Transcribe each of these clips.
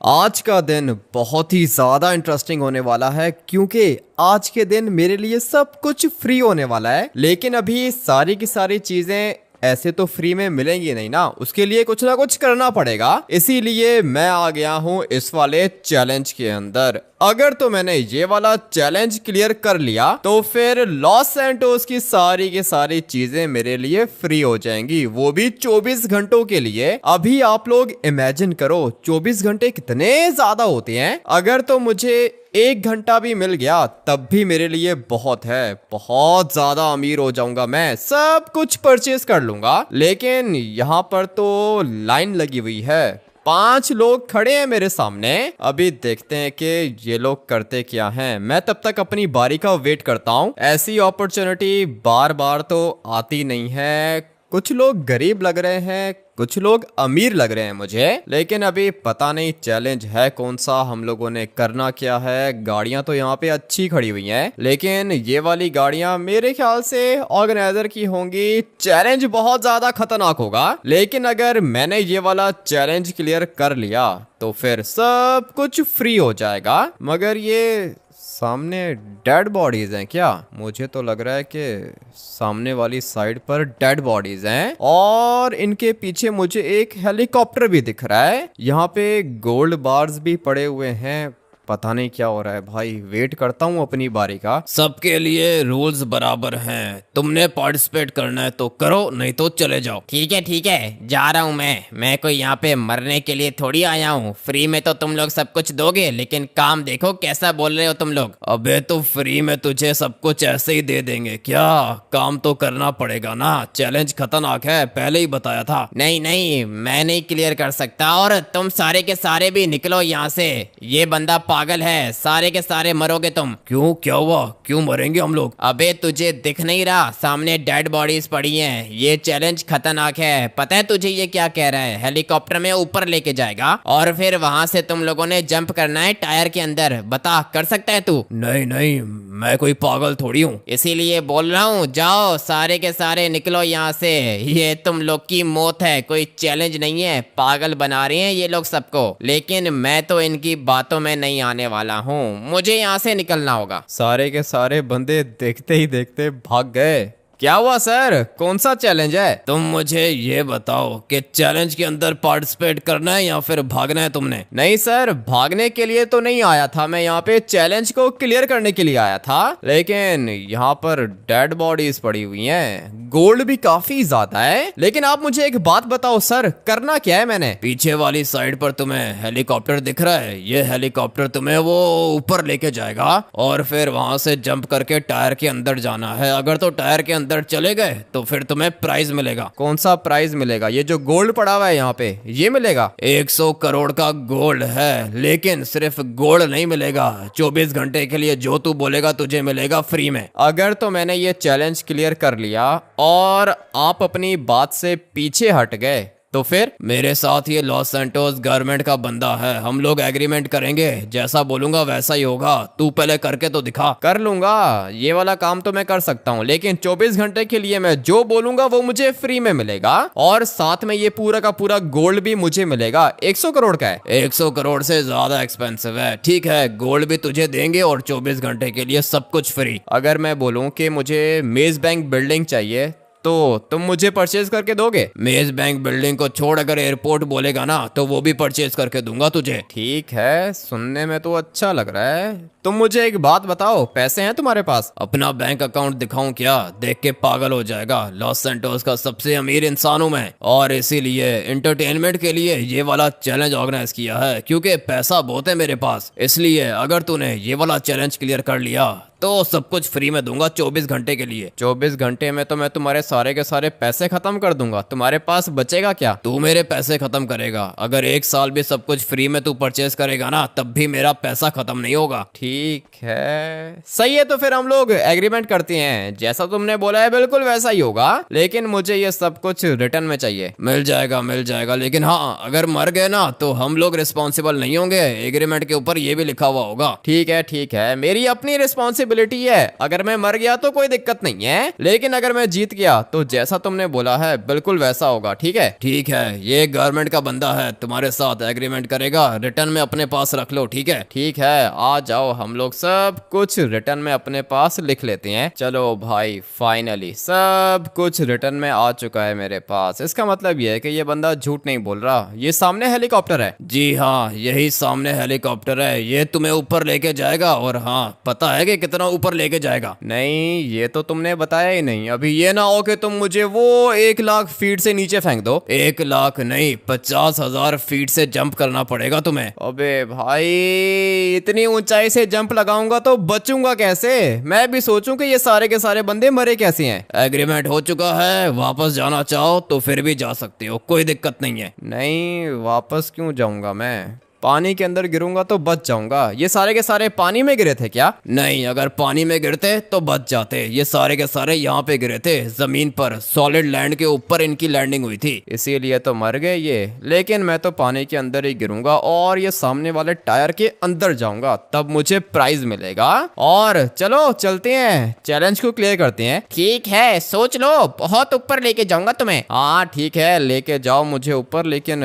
आज का दिन बहुत ही ज़्यादा इंटरेस्टिंग होने वाला है क्योंकि आज के दिन मेरे लिए सब कुछ फ्री होने वाला है। लेकिन अभी सारी की सारी चीज़ें ऐसे तो फ्री में मिलेंगी नहीं ना, उसके लिए कुछ ना कुछ करना पड़ेगा। इसीलिए मैं आ गया हूँ इस वाले चैलेंज के अंदर। अगर तो मैंने ये वाला चैलेंज क्लियर कर लिया तो फिर लॉस सैंटोस की सारी चीजें मेरे लिए फ्री हो जाएंगी, वो भी 24 घंटों के लिए। अभी आप लोग इमेजिन करो 24 घंटे कितने ज्यादा होते हैं। अगर तो मुझे 1 घंटा भी मिल गया तब भी मेरे लिए बहुत है। बहुत ज्यादा अमीर हो जाऊंगा, मैं सब कुछ परचेज कर लूंगा। लेकिन यहाँ पर तो लाइन लगी हुई है, 5 लोग खड़े हैं मेरे सामने। अभी देखते हैं कि ये लोग करते क्या हैं। मैं तब तक अपनी बारी का वेट करता हूँ। ऐसी अपॉर्चुनिटी बार बार तो आती नहीं है। कुछ लोग गरीब लग रहे हैं, कुछ लोग अमीर लग रहे हैं मुझे, लेकिन अभी पता नहीं चैलेंज है कौन सा, हम लोगों ने करना क्या है। गाड़ियां तो यहाँ पे अच्छी खड़ी हुई हैं, लेकिन ये वाली गाड़ियां मेरे ख्याल से ऑर्गेनाइजर की होंगी। चैलेंज बहुत ज्यादा खतरनाक होगा, लेकिन अगर मैंने ये वाला चैलेंज क्लियर कर लिया तो फिर सब कुछ फ्री हो जाएगा। मगर ये सामने डेड बॉडीज हैं क्या? मुझे तो लग रहा है कि सामने वाली साइड पर डेड बॉडीज हैं और इनके पीछे मुझे एक हेलीकॉप्टर भी दिख रहा है। यहाँ पे गोल्ड बार्स भी पड़े हुए हैं। पता नहीं क्या हो रहा है भाई, वेट करता हूँ अपनी बारी का। सबके लिए रूल्स बराबर हैं। तुमने पार्टिसिपेट करना है तो करो, नहीं तो चले जाओ। ठीक है, जा रहा हूँ मैं कोई यहाँ पे मरने के लिए थोड़ी आया हूँ। फ्री में तो तुम लोग सब कुछ दोगे, लेकिन काम देखो कैसा बोल रहे हो तुम लोग। अबे तो फ्री में तुझे सब कुछ ऐसे ही दे देंगे क्या? काम तो करना पड़ेगा ना। चैलेंज खतरनाक है, पहले ही बताया था। नहीं, मैं नहीं क्लियर कर सकता। और तुम सारे के सारे भी निकलो यहाँ से। ये बंदा पागल है, सारे के सारे मरोगे तुम। क्यों, क्या हुआ? क्यों मरेंगे हम लोग? अबे तुझे दिख नहीं रहा, सामने डेड बॉडीज पड़ी हैं। ये चैलेंज खतरनाक है। पता है तुझे ये क्या कह रहा है? हेलीकॉप्टर में ऊपर लेके जाएगा और फिर वहां से तुम लोगों ने जंप करना है टायर के अंदर। बता, कर सकता है तू? नहीं, मैं कोई पागल थोड़ी हूँ। इसीलिए बोल रहा हूँ, जाओ सारे के सारे निकलो यहाँ से। ये तुम लोग की मौत है, कोई चैलेंज नहीं है। पागल बना रहे हैं ये लोग सबको, लेकिन मैं तो इनकी बातों में नहीं आने वाला हूँ। मुझे यहाँ से निकलना होगा। सारे के सारे बंदे देखते ही देखते भाग गए। क्या हुआ सर, कौन सा चैलेंज है? तुम मुझे ये बताओ कि चैलेंज के अंदर पार्टिसिपेट करना है या फिर भागना है तुमने? नहीं सर, भागने के लिए तो नहीं आया था मैं, यहाँ पे चैलेंज को क्लियर करने के लिए आया था। लेकिन यहाँ पर डेड बॉडीज पड़ी हुई हैं, गोल्ड भी काफी ज्यादा है। लेकिन आप मुझे एक बात बताओ सर, करना क्या है मैंने? पीछे वाली साइड पर तुम्हें हेलीकॉप्टर दिख रहा है? ये हेलीकॉप्टर तुम्हें वो ऊपर लेके जाएगा और फिर वहां से जंप करके टायर के अंदर जाना है। अगर तो टायर के अंदर चले गए तो फिर तुम्हें प्राइज मिलेगा। कौन सा प्राइज मिलेगा? ये जो गोल्ड पड़ा हुआ है यहाँ पे, ये मिलेगा? 100 करोड़ का गोल्ड है, लेकिन सिर्फ गोल्ड नहीं मिलेगा। 24 घंटे के लिए जो तू बोलेगा तुझे मिलेगा फ्री में। अगर तो मैंने ये चैलेंज क्लियर कर लिया और आप अपनी बात से पीछे हट गए तो फिर? मेरे साथ ये लॉस सैंटोस गवर्नमेंट का बंदा है, हम लोग एग्रीमेंट करेंगे। जैसा बोलूंगा वैसा ही होगा। तू पहले करके तो दिखा। कर लूंगा, ये वाला काम तो मैं कर सकता हूँ, लेकिन 24 घंटे के लिए मैं जो बोलूंगा वो मुझे फ्री में मिलेगा और साथ में ये पूरा का पूरा गोल्ड भी मुझे मिलेगा। 100 करोड़ का है। 100 करोड़ से ज्यादा एक्सपेंसिव है। ठीक है, गोल्ड भी तुझे देंगे और 24 घंटे के लिए सब कुछ फ्री। अगर मैं बोलूँ कि मुझे मेज बैंक बिल्डिंग चाहिए तो तुम मुझे परचेज करके दोगे? मेज बैंक बिल्डिंग को छोड़, अगर एयरपोर्ट बोलेगा ना तो वो भी परचेज करके दूंगा तुझे। ठीक है, सुनने में तो अच्छा लग रहा है। तुम मुझे एक बात बताओ, पैसे हैं तुम्हारे पास? अपना बैंक अकाउंट दिखाऊं क्या? देख के पागल हो जाएगा। लॉस सैंटोस का सबसे अमीर इंसान हूं मैं, और इसीलिए एंटरटेनमेंट के लिए ये वाला चैलेंज ऑर्गेनाइज किया है, क्योंकि पैसा बहुत है मेरे पास। इसलिए अगर तूने ये वाला चैलेंज क्लियर कर लिया तो सब कुछ फ्री में दूंगा 24 घंटे के लिए। 24 घंटे में तो मैं तुम्हारे सारे के सारे पैसे खत्म कर दूंगा, तुम्हारे पास बचेगा क्या? तू मेरे पैसे खत्म करेगा? अगर 1 साल भी सब कुछ फ्री में तू परचेज करेगा ना, तब भी मेरा पैसा खत्म नहीं होगा। ठीक है, सही है, तो फिर हम लोग एग्रीमेंट करते हैं। जैसा तुमने बोला है बिल्कुल वैसा ही होगा, लेकिन मुझे ये सब कुछ रिटर्न में चाहिए। मिल जाएगा, लेकिन हाँ, अगर मर गए ना तो हम लोग रिस्पॉन्सिबल नहीं होंगे। एग्रीमेंट के ऊपर ये भी लिखा हुआ होगा। ठीक है, मेरी अपनी रिस्पॉन्सिबिलिटी पॉसिबिलिटी है। अगर मैं मर गया तो कोई दिक्कत नहीं है, लेकिन अगर मैं जीत गया तो जैसा तुमने बोला है बिल्कुल वैसा होगा। ठीक है? ठीक है, ये गवर्नमेंट का बंदा है, तुम्हारे साथ एग्रीमेंट करेगा, रिटर्न में अपने पास रख लो। ठीक है? ठीक है, आ जाओ, हम लोग सब कुछ रिटर्न में अपने पास लिख लेते हैं। चलो भाई, फाइनली सब कुछ रिटर्न में आ चुका है मेरे पास। इसका मतलब ये है कि ये बंदा झूठ नहीं बोल रहा। ये सामने हेलीकॉप्टर है। जी हाँ, यही सामने हेलीकॉप्टर है, ये तुम्हें ऊपर लेके जाएगा। और हाँ, पता है कि कितना ऊपर लेके जाएगा? नहीं, ये तो तुमने बताया ही नहीं। अभी ये ना हो कि तुम मुझे वो 1 लाख फीट से नीचे फेंक दो। 1 लाख नहीं, 50,000 फीट से जंप करना पड़ेगा तुम्हें। अबे भाई, इतनी ऊंचाई से जंप लगाऊंगा तो बचूंगा कैसे? मैं भी सोचूं कि ये सारे के सारे बंदे मरे कैसे हैं। एग्रीमेंट हो चुका है, वापस जाना चाहो तो फिर भी जा सकते हो, कोई दिक्कत नहीं है। नहीं, वापस क्यों जाऊंगा? मैं पानी के अंदर गिरूंगा तो बच जाऊंगा। ये सारे के सारे पानी में गिरे थे क्या? नहीं, अगर पानी में गिरते तो बच जाते। ये सारे के सारे यहाँ पे गिरे थे, जमीन पर, सॉलिड लैंड के ऊपर इनकी लैंडिंग हुई थी, इसीलिए तो मर गए ये। लेकिन मैं तो पानी के अंदर ही गिरूंगा और ये सामने वाले टायर के अंदर जाऊंगा, तब मुझे प्राइज मिलेगा। और चलो चलते हैं, चैलेंज को क्लियर करते हैं। ठीक है, सोच लो, बहुत ऊपर लेके जाऊंगा तुम्हें। हाँ ठीक है, लेके जाओ मुझे ऊपर। लेकिन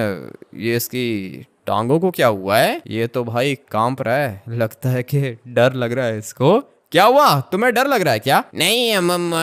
ये इसकी टांगों को क्या हुआ है? ये तो भाई कांप रहा है, लगता है कि डर लग रहा है इसको। क्या हुआ? तुम्हें डर लग रहा है क्या? नहीं,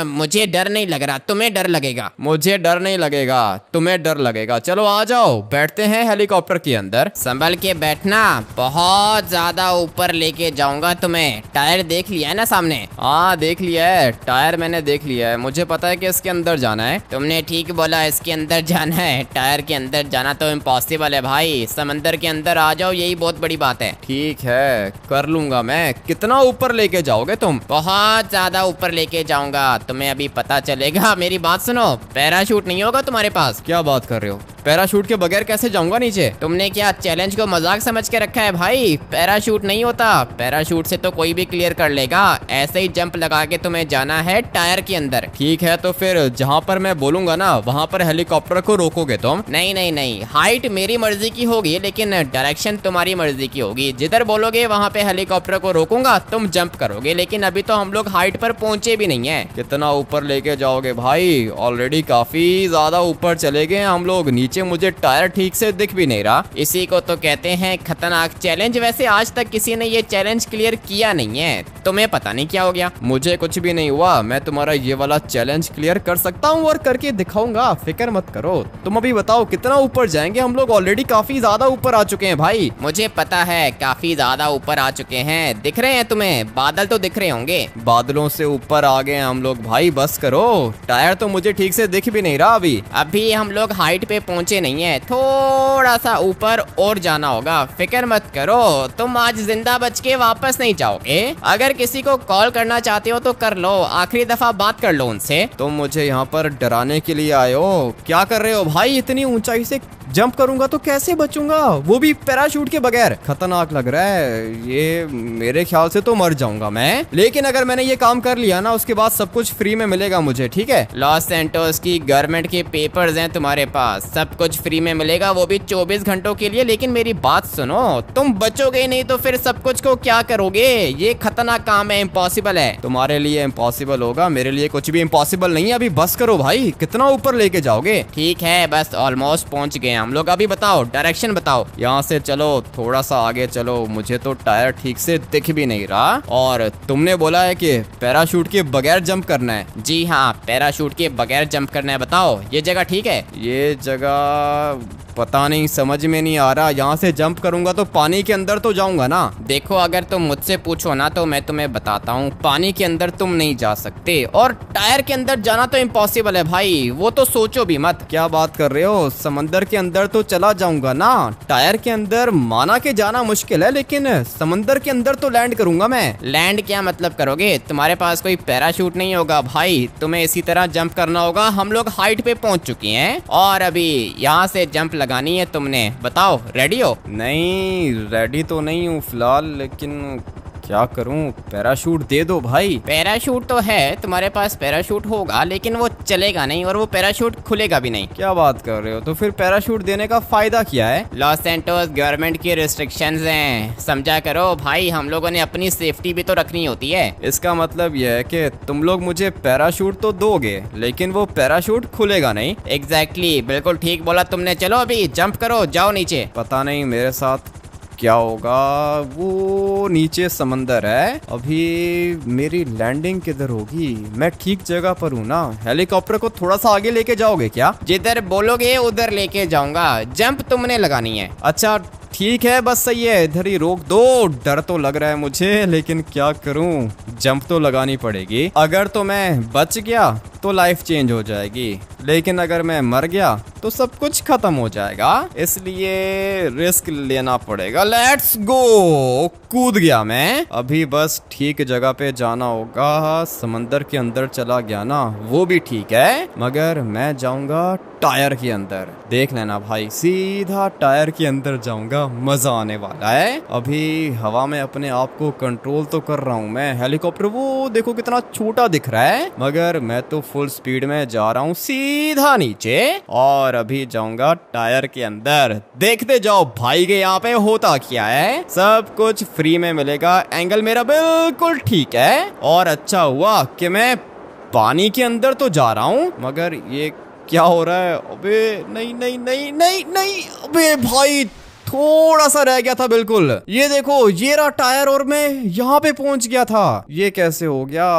मुझे डर नहीं लग रहा, तुम्हें डर लगेगा। मुझे डर नहीं लगेगा, तुम्हें डर लगेगा। चलो आ जाओ, बैठते हैं हेलीकॉप्टर के अंदर। संभल के बैठना, बहुत ज्यादा ऊपर लेके जाऊंगा तुम्हें। टायर देख लिया है ना सामने? हाँ देख लिया है, टायर मैंने देख लिया है। मुझे पता है कि इसके अंदर जाना है। तुमने ठीक बोला, इसके अंदर जाना है। टायर के अंदर जाना तो इम्पॉसिबल है भाई। समंदर के अंदर आ जाओ, यही बहुत बड़ी बात है। ठीक है, कर लूंगा मैं। कितना ऊपर लेके जाओगे तुम? बहुत ज्यादा ऊपर लेके जाऊंगा, तुम्हें अभी पता चलेगा। मेरी बात सुनो, पैराशूट नहीं होगा तुम्हारे पास। क्या बात कर रहे हो? पैराशूट के बगैर कैसे जाऊंगा नीचे? तुमने क्या चैलेंज को मजाक समझ के रखा है भाई? पैराशूट नहीं होता, पैराशूट से तो कोई भी क्लियर कर लेगा। ऐसे ही जंप लगा के तुम्हें जाना है टायर के अंदर। ठीक है, तो फिर जहाँ पर मैं बोलूंगा ना, वहाँ पर हेलीकॉप्टर को रोकोगे तुम? नहीं नहीं नहीं, हाइट मेरी मर्जी की होगी, लेकिन डायरेक्शन तुम्हारी मर्जी की होगी। जिधर बोलोगे वहाँ पे हेलीकॉप्टर को रोकूंगा, तुम जंप करोगे। लेकिन अभी तो हम लोग हाइट पर पहुंचे भी नहीं है। कितना ऊपर लेके जाओगे भाई? ऑलरेडी काफी ज्यादा ऊपर चले गए हम लोग। नीचे मुझे टायर ठीक से दिख भी नहीं रहा। इसी को तो कहते हैं खतरनाक चैलेंज। वैसे आज तक किसी ने ये चैलेंज क्लियर किया नहीं है, तुम्हें पता नहीं क्या हो गया। मुझे कुछ भी नहीं हुआ, मैं तुम्हारा ये वाला चैलेंज क्लियर कर सकता हूँ और करके दिखाऊंगा, फिक्र मत करो। तुम अभी बताओ कितना ऊपर जाएंगे? हम लोग ऑलरेडी काफी ज्यादा ऊपर आ चुके हैं भाई। मुझे पता है, काफी ज्यादा ऊपर आ चुके हैं। दिख रहे हैं तुम्हें? बादल तो दिख रहे होंगे। बादलों से ऊपर आ गए हम लोग भाई, बस करो। टायर तो मुझे ठीक से दिख भी नहीं रहा अभी हम लोग हाइट पे पहुंचे नहीं है, थोड़ा सा ऊपर और जाना होगा। फिक्र मत करो, तुम आज जिंदा बच के वापस नहीं जाओगे। अगर किसी को कॉल करना चाहते हो तो कर लो, आखिरी दफा बात कर लो उनसे। तुम मुझे यहाँ पर डराने के लिए आए हो? क्या कर रहे हो भाई? इतनी ऊंचाई से जंप करूंगा तो कैसे बचूंगा, वो भी पैराशूट के बगैर? खतरनाक लग रहा है ये। मेरे ख्याल से तो मर जाऊंगा मैं। लेकिन अगर मैंने ये काम कर लिया ना, उसके बाद सब कुछ फ्री में मिलेगा मुझे। ठीक है? लॉस सैंटोस की गवर्नमेंट के पेपर्स हैं तुम्हारे पास, सब कुछ फ्री में मिलेगा, वो भी 24 घंटों के लिए। लेकिन मेरी बात सुनो, तुम बचोगे नहीं तो फिर सब कुछ को क्या करोगे? ये खतरनाक काम है, इम्पॉसिबल है। तुम्हारे लिए इम्पॉसिबल होगा, मेरे लिए कुछ भी इम्पॉसिबल नहीं है। अभी बस करो भाई, कितना ऊपर लेके जाओगे? ठीक है, बस ऑलमोस्ट पहुंच गए हम लोग। अभी बताओ, डायरेक्शन बताओ। यहाँ से चलो, थोड़ा सा आगे चलो। मुझे तो टायर ठीक से दिख भी नहीं रहा। और तुमने बोला है कि पैराशूट के बगैर जंप करना है। जी हाँ, पैराशूट के बगैर जंप करना है। बताओ, ये जगह ठीक है? ये जगह पता नहीं, समझ में नहीं आ रहा। यहाँ से जंप करूंगा तो पानी के अंदर तो जाऊंगा ना। देखो, अगर तुम मुझसे पूछो ना तो मैं तुम्हें बताता हूँ, पानी के अंदर तुम नहीं जा सकते, और टायर के अंदर जाना तो इम्पॉसिबल है भाई, वो तो सोचो भी मत। क्या बात कर रहे हो? समंदर के अंदर तो चला जाऊंगा ना। टायर के अंदर माना के जाना मुश्किल है, लेकिन समंदर के अंदर तो लैंड करूंगा मैं। लैंड क्या मतलब करोगे? तुम्हारे पास कोई पैराशूट नहीं होगा भाई, तुम्हें इसी तरह जंप करना होगा। हम लोग हाइट पे पहुंच चुके हैं और अभी यहाँ से जंप लगानी है तुमने। बताओ, रेडी हो? नहीं, रेडी तो नहीं हूँ फिलहाल, लेकिन क्या करूं, पैराशूट दे दो भाई। पैराशूट तो है, तुम्हारे पास पैराशूट होगा, लेकिन वो चलेगा नहीं और वो पैराशूट खुलेगा भी नहीं। क्या बात कर रहे हो, तो फिर पैराशूट देने का फायदा क्या है? लॉस सैंटोस गवर्नमेंट की रिस्ट्रिक्शंस हैं, समझा करो भाई, हम लोगों ने अपनी सेफ्टी भी तो रखनी होती है। इसका मतलब यह है कि तुम लोग मुझे पैराशूट तो दोगे, लेकिन वो पैराशूट खुलेगा नहीं। एग्जैक्टली, बिल्कुल ठीक बोला तुमने। चलो अभी जंप करो, जाओ नीचे। पता नहीं मेरे साथ क्या होगा। वो नीचे समंदर है, अभी मेरी लैंडिंग किधर होगी? मैं ठीक जगह पर हूँ ना? हेलीकॉप्टर को थोड़ा सा आगे लेके जाओगे क्या? जिधर बोलोगे उधर लेके जाऊंगा, जंप तुमने लगानी है। अच्छा ठीक है, बस सही है, इधर ही रोक दो। डर तो लग रहा है मुझे, लेकिन क्या करूं, जंप तो लगानी पड़ेगी। अगर तो मैं बच गया तो लाइफ चेंज हो जाएगी, लेकिन अगर मैं मर गया तो सब कुछ खत्म हो जाएगा, इसलिए रिस्क लेना पड़ेगा। Let's go. कूद गया मैं। अभी बस ठीक जगह पे जाना होगा। समंदर के अंदर चला गया ना, वो भी ठीक है, मगर मैं जाऊंगा टायर के अंदर। देख लेना भाई, सीधा टायर के अंदर जाऊंगा, मजा आने वाला है। अभी हवा में अपने आप को कंट्रोल तो कर रहा हूँ मैं। हेलीकॉप्टर वो देखो कितना छोटा दिख रहा है, मगर मैं तो फुल स्पीड में जा रहा हूँ सीधा नीचे, और अभी जाऊंगा टायर के अंदर। देखते जाओ भाई के यहाँ पे होता क्या है। सब कुछ फ्री में मिलेगा। एंगल मेरा बिल्कुल ठीक है, और अच्छा हुआ कि मैं पानी के अंदर तो जा रहा हूँ, मगर ये क्या हो रहा है? अबे नहीं नहीं नहीं नहीं नहीं, अबे भाई थोड़ा सा रह गया था बिल्कुल। ये देखो, ये रहा टायर, और मैं यहाँ पे पहुंच गया था। ये कैसे हो गया?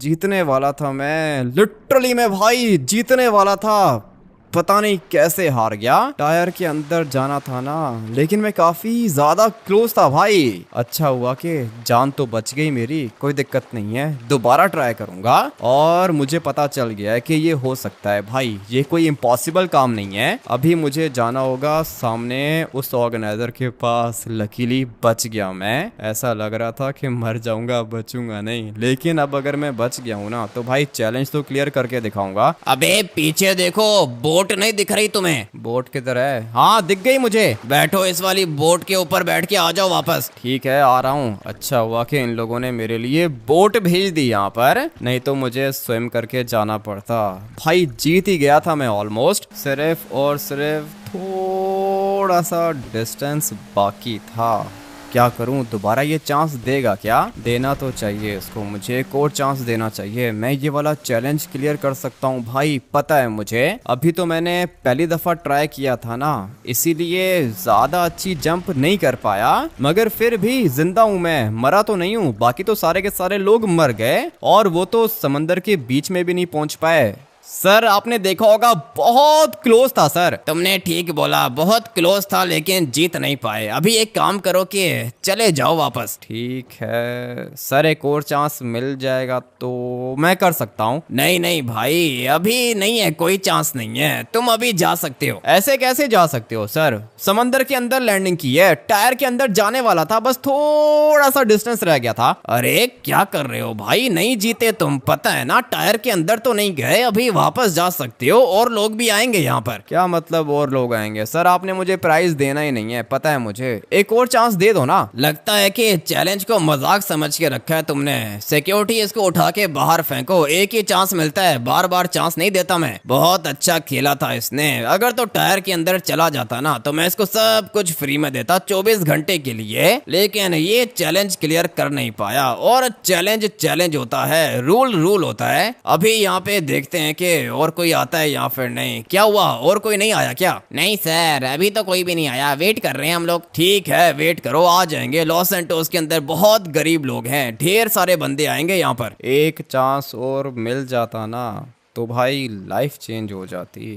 जीतने वाला था मैं, लिटरली मैं भाई जीतने वाला था, पता नहीं कैसे हार गया। टायर के अंदर जाना था ना, लेकिन मैं काफी ज्यादा क्लोज था भाई। अच्छा हुआ कि जान तो बच गई मेरी, कोई दिक्कत नहीं है, दोबारा ट्राई करूंगा। और मुझे पता चल गया है कि ये हो सकता है भाई, ये कोई इम्पॉसिबल काम नहीं है। अभी मुझे जाना होगा सामने उस ऑर्गेनाइजर के पास। लकीली बच गया मैं, ऐसा लग रहा था कि मर जाऊंगा, बचूंगा नहीं, लेकिन अब अगर मैं बच गया हूँ ना तो भाई चैलेंज तो क्लियर करके दिखाऊंगा। अबे पीछे देखो, बोट नहीं दिख रही तुम्हें? बोट किधर है? हाँ दिख गई मुझे। बैठो इस वाली बोट के ऊपर, बैठ के आ जाओ वापस। ठीक है आ रहा हूँ। अच्छा हुआ कि इन लोगों ने मेरे लिए बोट भेज दी यहाँ पर, नहीं तो मुझे स्विम करके जाना पड़ता। भाई जीत ही गया था मैं ऑलमोस्ट, सिर्फ और सिर्फ थोड़ा सा डिस्टेंस बाकी था। क्या करूं, दोबारा ये चांस देगा क्या? देना तो चाहिए इसको, मुझे एक और चांस देना चाहिए। मैं ये वाला चैलेंज क्लियर कर सकता हूं भाई, पता है मुझे। अभी तो मैंने पहली दफा ट्राई किया था ना, इसीलिए ज्यादा अच्छी जंप नहीं कर पाया, मगर फिर भी जिंदा हूं मैं, मरा तो नहीं हूं। बाकी तो सारे के सारे लोग मर गए, और वो तो समंदर के बीच में भी नहीं पहुंच पाए। सर आपने देखा होगा, बहुत क्लोज था सर। तुमने ठीक बोला, बहुत क्लोज था, लेकिन जीत नहीं पाए। अभी एक काम करो कि चले जाओ वापस। ठीक है सर, एक और चांस मिल जाएगा तो मैं कर सकता हूँ। नहीं नहीं भाई, अभी नहीं है, कोई चांस नहीं है, तुम अभी जा सकते हो। ऐसे कैसे जा सकते हो सर? समंदर के अंदर लैंडिंग की है, टायर के अंदर जाने वाला था, बस थोड़ा सा डिस्टेंस रह गया था। अरे क्या कर रहे हो भाई, नहीं जीते तुम, पता है ना, टायर के अंदर तो नहीं गए, अभी वापस जा सकते हो, और लोग भी आएंगे यहाँ पर। क्या मतलब और लोग आएंगे? सर आपने मुझे प्राइज देना ही नहीं है, पता है मुझे, एक और चांस दे दो ना। लगता है कि चैलेंज को मजाक समझ के रखा है तुमने। सिक्योरिटी इसको उठा के बाहर फेंको, एक ही चांस मिलता है, बार बार चांस नहीं देता मैं। बहुत अच्छा खेला था इसने, अगर तो टायर के अंदर चला जाता ना तो मैं इसको सब कुछ फ्री में देता 24 घंटे के लिए, लेकिन ये चैलेंज क्लियर कर नहीं पाया। और चैलेंज होता है, रूल होता है। अभी यहाँ पे देखते हैं कि और कोई आता है या फिर नहीं। क्या हुआ, और कोई नहीं आया क्या? नहीं सर, अभी तो कोई भी नहीं आया, वेट कर रहे हैं हम लोग। ठीक है वेट करो, आ जाएंगे। लॉस सैंटोस के अंदर बहुत गरीब लोग हैं, ढेर सारे बंदे आएंगे यहाँ पर। एक चांस और मिल जाता ना तो भाई लाइफ चेंज हो जाती।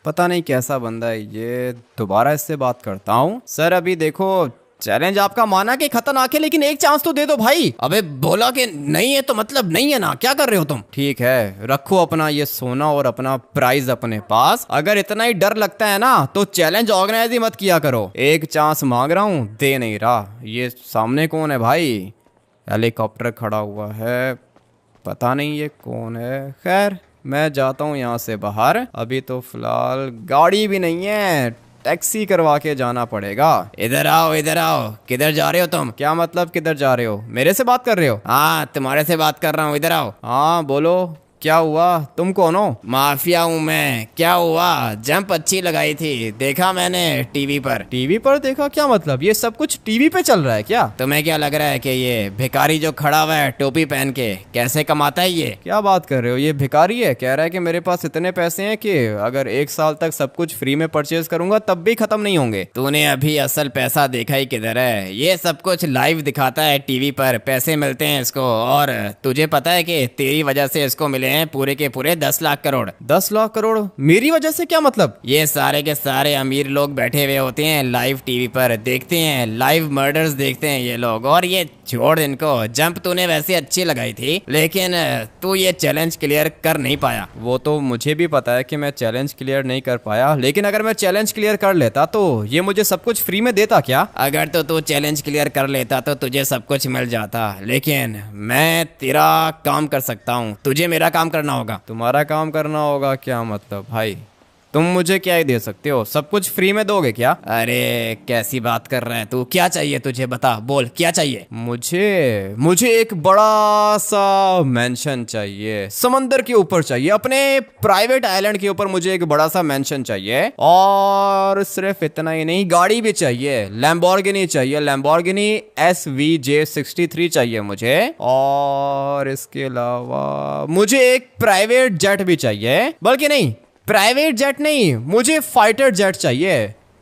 पता नहीं कैसा बंदा है ये, दोबारा इससे बात करता हूँ। सर अभी देखो, चैलेंज आपका माना कि खतरनाक है, लेकिन एक चांस तो दे दो भाई। अबे बोला कि नहीं है तो मतलब नहीं है ना, क्या कर रहे हो तुम? ठीक है, रखो अपना ये सोना और अपना प्राइज अपने पास। अगर इतना ही डर लगता है ना तो चैलेंज ऑर्गेनाइज ही मत किया करो। एक चांस मांग रहा हूँ, दे नहीं रहा। ये सामने कौन है भाई? हेलीकॉप्टर खड़ा हुआ है, पता नहीं ये कौन है। खैर मैं जाता हूँ यहाँ से बाहर, अभी तो फिलहाल गाड़ी भी नहीं है, टैक्सी करवा के जाना पड़ेगा। इधर आओ इधर आओ, किधर जा रहे हो तुम? क्या मतलब किधर जा रहे हो? मेरे से बात कर रहे हो? हाँ तुम्हारे से बात कर रहा हूँ, इधर आओ। हाँ बोलो, क्या हुआ? तुम कौन हो? माफिया हूँ मैं। क्या हुआ? जंप अच्छी लगाई थी, देखा मैंने टीवी पर। टीवी पर देखा? क्या मतलब ये सब कुछ टीवी पे चल रहा है क्या? तुम्हें क्या लग रहा है कि ये भिखारी जो खड़ा हुआ है टोपी पहन के कैसे कमाता है ये? क्या बात कर रहे हो? ये भिखारी है? कह रहा है कि मेरे पास इतने पैसे हैं कि अगर 1 साल तक सब कुछ फ्री में परचेज करूंगा तब भी खत्म नहीं होंगे। तूने अभी असल पैसा देखा ही किधर है? ये सब कुछ लाइव दिखाता है टीवी पर, पैसे मिलते हैं इसको। और तुझे पता है कि तेरी वजह से इसको मिले हैं पूरे के पूरे 10 लाख करोड़। 10 लाख करोड़ मेरी वजह से? क्या मतलब? ये सारे के सारे अमीर लोग बैठे हुए होते हैं लाइव टीवी पर, देखते हैं लाइव मर्डर्स देखते हैं ये लोग। और ये छोड़ इनको, जंप तूने वैसे अच्छी लगाई थी लेकिन तू ये चैलेंज क्लियर कर नहीं पाया। वो तो मुझे भी पता है कि मैं चैलेंज क्लियर नहीं कर पाया, लेकिन अगर मैं चैलेंज क्लियर कर लेता तो ये मुझे सब कुछ फ्री में देता क्या? अगर तो तू चैलेंज क्लियर कर लेता तो तुझे सब कुछ मिल जाता, लेकिन मैं तेरा काम कर सकता हूँ, तुझे मेरा काम करना होगा। तुम्हारा काम करना होगा? क्या मतलब भाई, तुम मुझे क्या ही दे सकते हो? सब कुछ फ्री में दोगे क्या? अरे कैसी बात कर रहा है तू? क्या चाहिए तुझे, बता, बोल क्या चाहिए? मुझे एक बड़ा सा मेंशन चाहिए, समंदर के ऊपर चाहिए, अपने प्राइवेट आइलैंड के ऊपर मुझे एक बड़ा सा मेंशन चाहिए। और सिर्फ इतना ही नहीं, गाड़ी भी चाहिए, लैम्बोर्गिनी चाहिए, लैम्बोर्गिनी SVJ63 चाहिए मुझे। और इसके अलावा मुझे एक प्राइवेट जेट भी चाहिए, बल्कि नहीं, प्राइवेट जेट नहीं, मुझे फाइटर जेट चाहिए,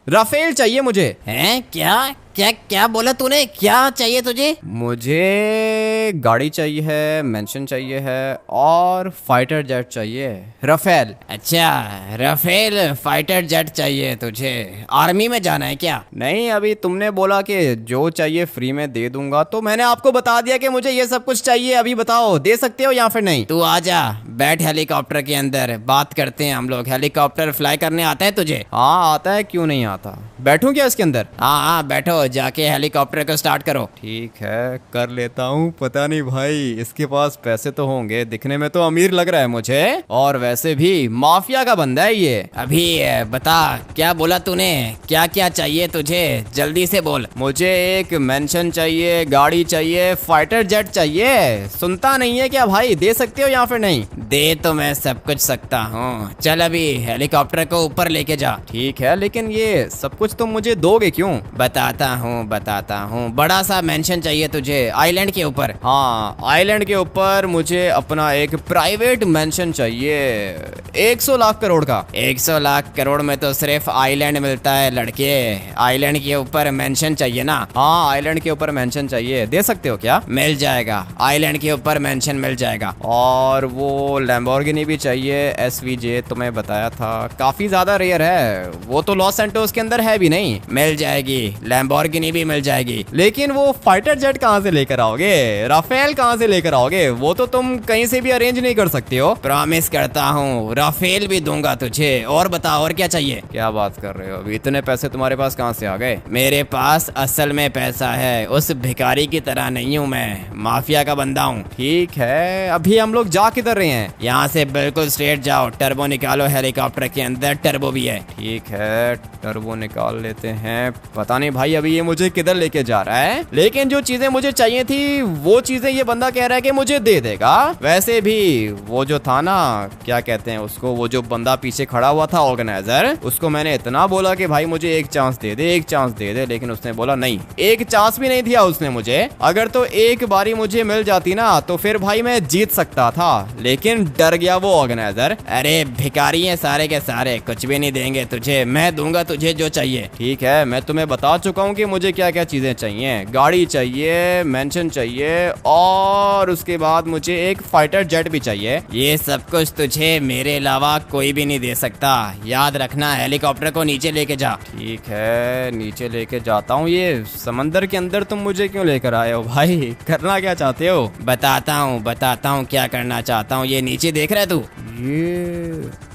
राफेल चाहिए मुझे। हैं? क्या क्या क्या बोला तूने? क्या चाहिए तुझे? मुझे गाड़ी चाहिए है, मेंशन चाहिए है, और फाइटर जेट चाहिए, राफेल। अच्छा, राफेल फाइटर जेट चाहिए तुझे? आर्मी में जाना है क्या? नहीं, अभी तुमने बोला कि जो चाहिए फ्री में दे दूंगा, तो मैंने आपको बता दिया कि मुझे ये सब कुछ चाहिए। अभी बताओ, दे सकते हो या फिर नहीं? तू आजा, बैठ हेलीकॉप्टर के अंदर, बात करते हैं हम लोग। हेलीकॉप्टर फ्लाई करने आता है तुझे? हाँ आता है, क्यों नहीं आता। बैठूं क्या इसके अंदर? हाँ बैठो, जाके हेलीकॉप्टर को स्टार्ट करो। ठीक है, कर लेता हूँ। पता नहीं भाई, इसके पास पैसे तो होंगे, दिखने में तो अमीर लग रहा है मुझे, और वैसे भी माफिया का बंदा है ये। अभी बता, क्या बोला तूने? क्या क्या चाहिए तुझे? जल्दी से बोल। मुझे एक मेंशन चाहिए, गाड़ी चाहिए, फाइटर जेट चाहिए। सुनता नहीं है क्या भाई? दे सकते हो या फिर नहीं? दे तो मैं सब कुछ सकता हूँ, चल अभी हेलीकॉप्टर को ऊपर लेके जा। ठीक है, लेकिन ये सब कुछ तुम मुझे दोगे क्यों? बताता हूँ। बड़ा सा मेंशन चाहिए तुझे आइलैंड के ऊपर। हाँ, आइलैंड के ऊपर मुझे अपना एक प्राइवेट मेंशन चाहिए, 100 लाख करोड़ का। 100 लाख करोड़ में तो सिर्फ आइलैंड मिलता है लड़के, आइलैंड के ऊपर मेंशन चाहिए ना? हाँ, आइलैंड के ऊपर मेंशन चाहिए, दे सकते हो क्या? मिल जाएगा, आइलैंड के ऊपर मेंशन मिल जाएगा। और वो लैम्बोर्गिनी भी चाहिए, SVJ तुम्हें बताया था, काफी ज्यादा रेयर है, वो तो लॉस सैंटोस के अंदर है भी नहीं। मिल जाएगी, लैम्बोर्गिनी भी मिल जाएगी। लेकिन वो फाइटर जेट कहाँ से लेकर आओगे? राफेल कहाँ से लेकर आओगे? वो तो तुम कहीं से भी अरेंज नहीं कर सकते हो। प्रॉमिस करता हूँ, राफेल भी दूंगा तुझे। और बता, और क्या चाहिए? क्या बात कर रहे हो? अभी इतने पैसे तुम्हारे पास कहाँ से आ गए? मेरे पास असल में पैसा है, उस भिखारी की तरह नहीं हूँ मैं, माफिया का बंदा हूँ। ठीक है, अभी हम लोग जा किधर रहे हैं? यहाँ से बिल्कुल स्ट्रेट जाओ, टर्बो निकालो, हेलीकॉप्टर के अंदर टर्बो भी है। ठीक है, टर्बो निकाल लेते हैं। पता नहीं भाई अभी ये मुझे किधर लेके जा रहा है, लेकिन जो चीजें मुझे चाहिए थी वो चीजें ये बंदा कह रहा है कि मुझे दे देगा। वैसे भी वो जो था ना, क्या कहते हैं उसको, वो जो बंदा पीछे खड़ा हुआ था ऑर्गेनाइजर, उसको मैंने इतना बोला कि भाई मुझे एक चांस दे दे, एक चांस दे दे, लेकिन उसने बोला नहीं, एक चांस भी नहीं दिया उसने मुझे। अगर तो एक बारी मुझे मिल जाती ना तो फिर भाई मैं जीत सकता था, लेकिन डर गया वो ऑर्गेनाइजर। अरे भिखारी हैं सारे के सारे, कुछ भी नहीं देंगे तुझे, मैं दूंगा तुझे जो चाहिए। ठीक है, मैं तुम्हें बता चुका हूँ कि मुझे क्या क्या चीजें चाहिए। गाड़ी चाहिए, मेंशन चाहिए, और उसके बाद मुझे एक फाइटर जेट भी चाहिए। ये सब कुछ तुझे मेरे अलावा कोई भी नहीं दे सकता, याद रखना। हेलीकॉप्टर को नीचे लेके जा। ठीक है, नीचे लेके जाता हूँ। ये समंदर के अंदर तुम मुझे क्यों लेकर आए हो भाई? करना क्या चाहते हो? बताता हूँ क्या करना चाहता हूँ। ये नीचे देख रहा है तू?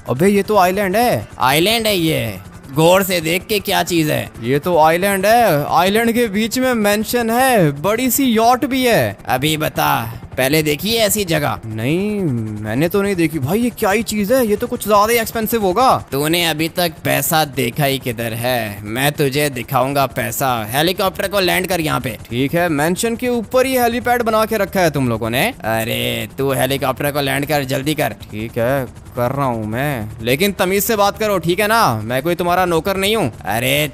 अबे ये तो आइलैंड है। आइलैंड है ये, गौर से देख के क्या चीज है। ये तो आइलैंड है, आइलैंड के बीच में मेंशन है, बड़ी सी यॉट भी है। अभी बता, पहले देखी है ऐसी जगह? नहीं, मैंने तो नहीं देखी भाई। ये क्या ही चीज है, ये तो कुछ ज्यादा ही एक्सपेंसिव होगा। तूने अभी तक पैसा देखा ही किधर है? मैं तुझे दिखाऊंगा पैसा। हेलीकॉप्टर को लैंड कर यहाँ पे। ठीक है, मेंशन के ऊपर ही हेलीपैड बना के रखा है तुम लोगों ने। अरे तू हेलीकॉप्टर को लैंड कर, जल्दी कर। ठीक है, कर रहा हूँ मैं, लेकिन तमीज से बात करो, ठीक है ना? मैं कोई तुम्हारा नौकर नहीं हूँ। अरे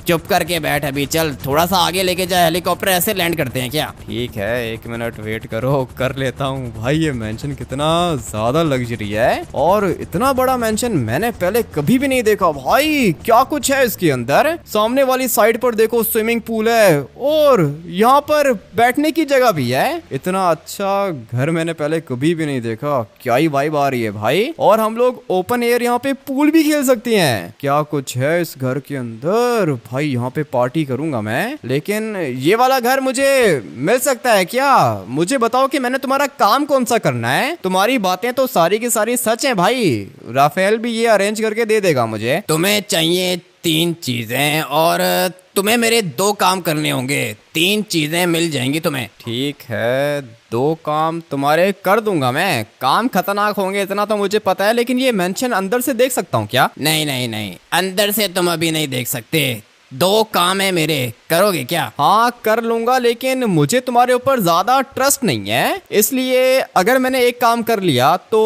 चुप करके बैठ अभी। चल थोड़ा सा आगे लेके जा, हेलीकॉप्टर ऐसे लैंड करते हैं क्या? ठीक है, 1 मिनट वेट करो, कर लेता हूँ। भाई ये मेंशन कितना ज्यादा लग्जरी है, और इतना बड़ा मेंशन मैंने पहले कभी भी नहीं देखा। भाई क्या कुछ है इसके अंदर। सामने वाली साइड पर देखो स्विमिंग पूल है, और यहाँ पर बैठने की जगह भी है। इतना अच्छा घर मैंने पहले कभी भी नहीं देखा। क्या ही वाइब आ रही है भाई। और हम लोग ओपन एयर यहाँ पे पूल भी खेल सकते हैं। क्या कुछ है इस घर के अंदर। भाई यहाँ पे पार्टी करूंगा मैं, लेकिन ये वाला घर मुझे मिल सकता है क्या? मुझे बताओ कि मैंने तुम्हारा काम कौन सा करना है। तुम्हारी बातें तो सारी की सारी सच हैं भाई। राफेल भी ये अरेंज करके दे देगा मुझे। तुम्हें चाहिए 3 चीजें, और तुम्हें मेरे 2 काम करने होंगे। 3 चीजें मिल जाएंगी तुम्हें। ठीक है, 2 काम तुम्हारे कर दूंगा मैं। काम खतरनाक होंगे इतना तो मुझे पता है, लेकिन ये मेंशन अंदर से देख सकता हूँ क्या? नहीं नहीं नहीं, अंदर से तुम अभी नहीं देख सकते। 2 काम है मेरे, करोगे क्या? हाँ कर लूंगा, लेकिन मुझे तुम्हारे ऊपर ज्यादा ट्रस्ट नहीं है, इसलिए अगर मैंने एक काम कर लिया तो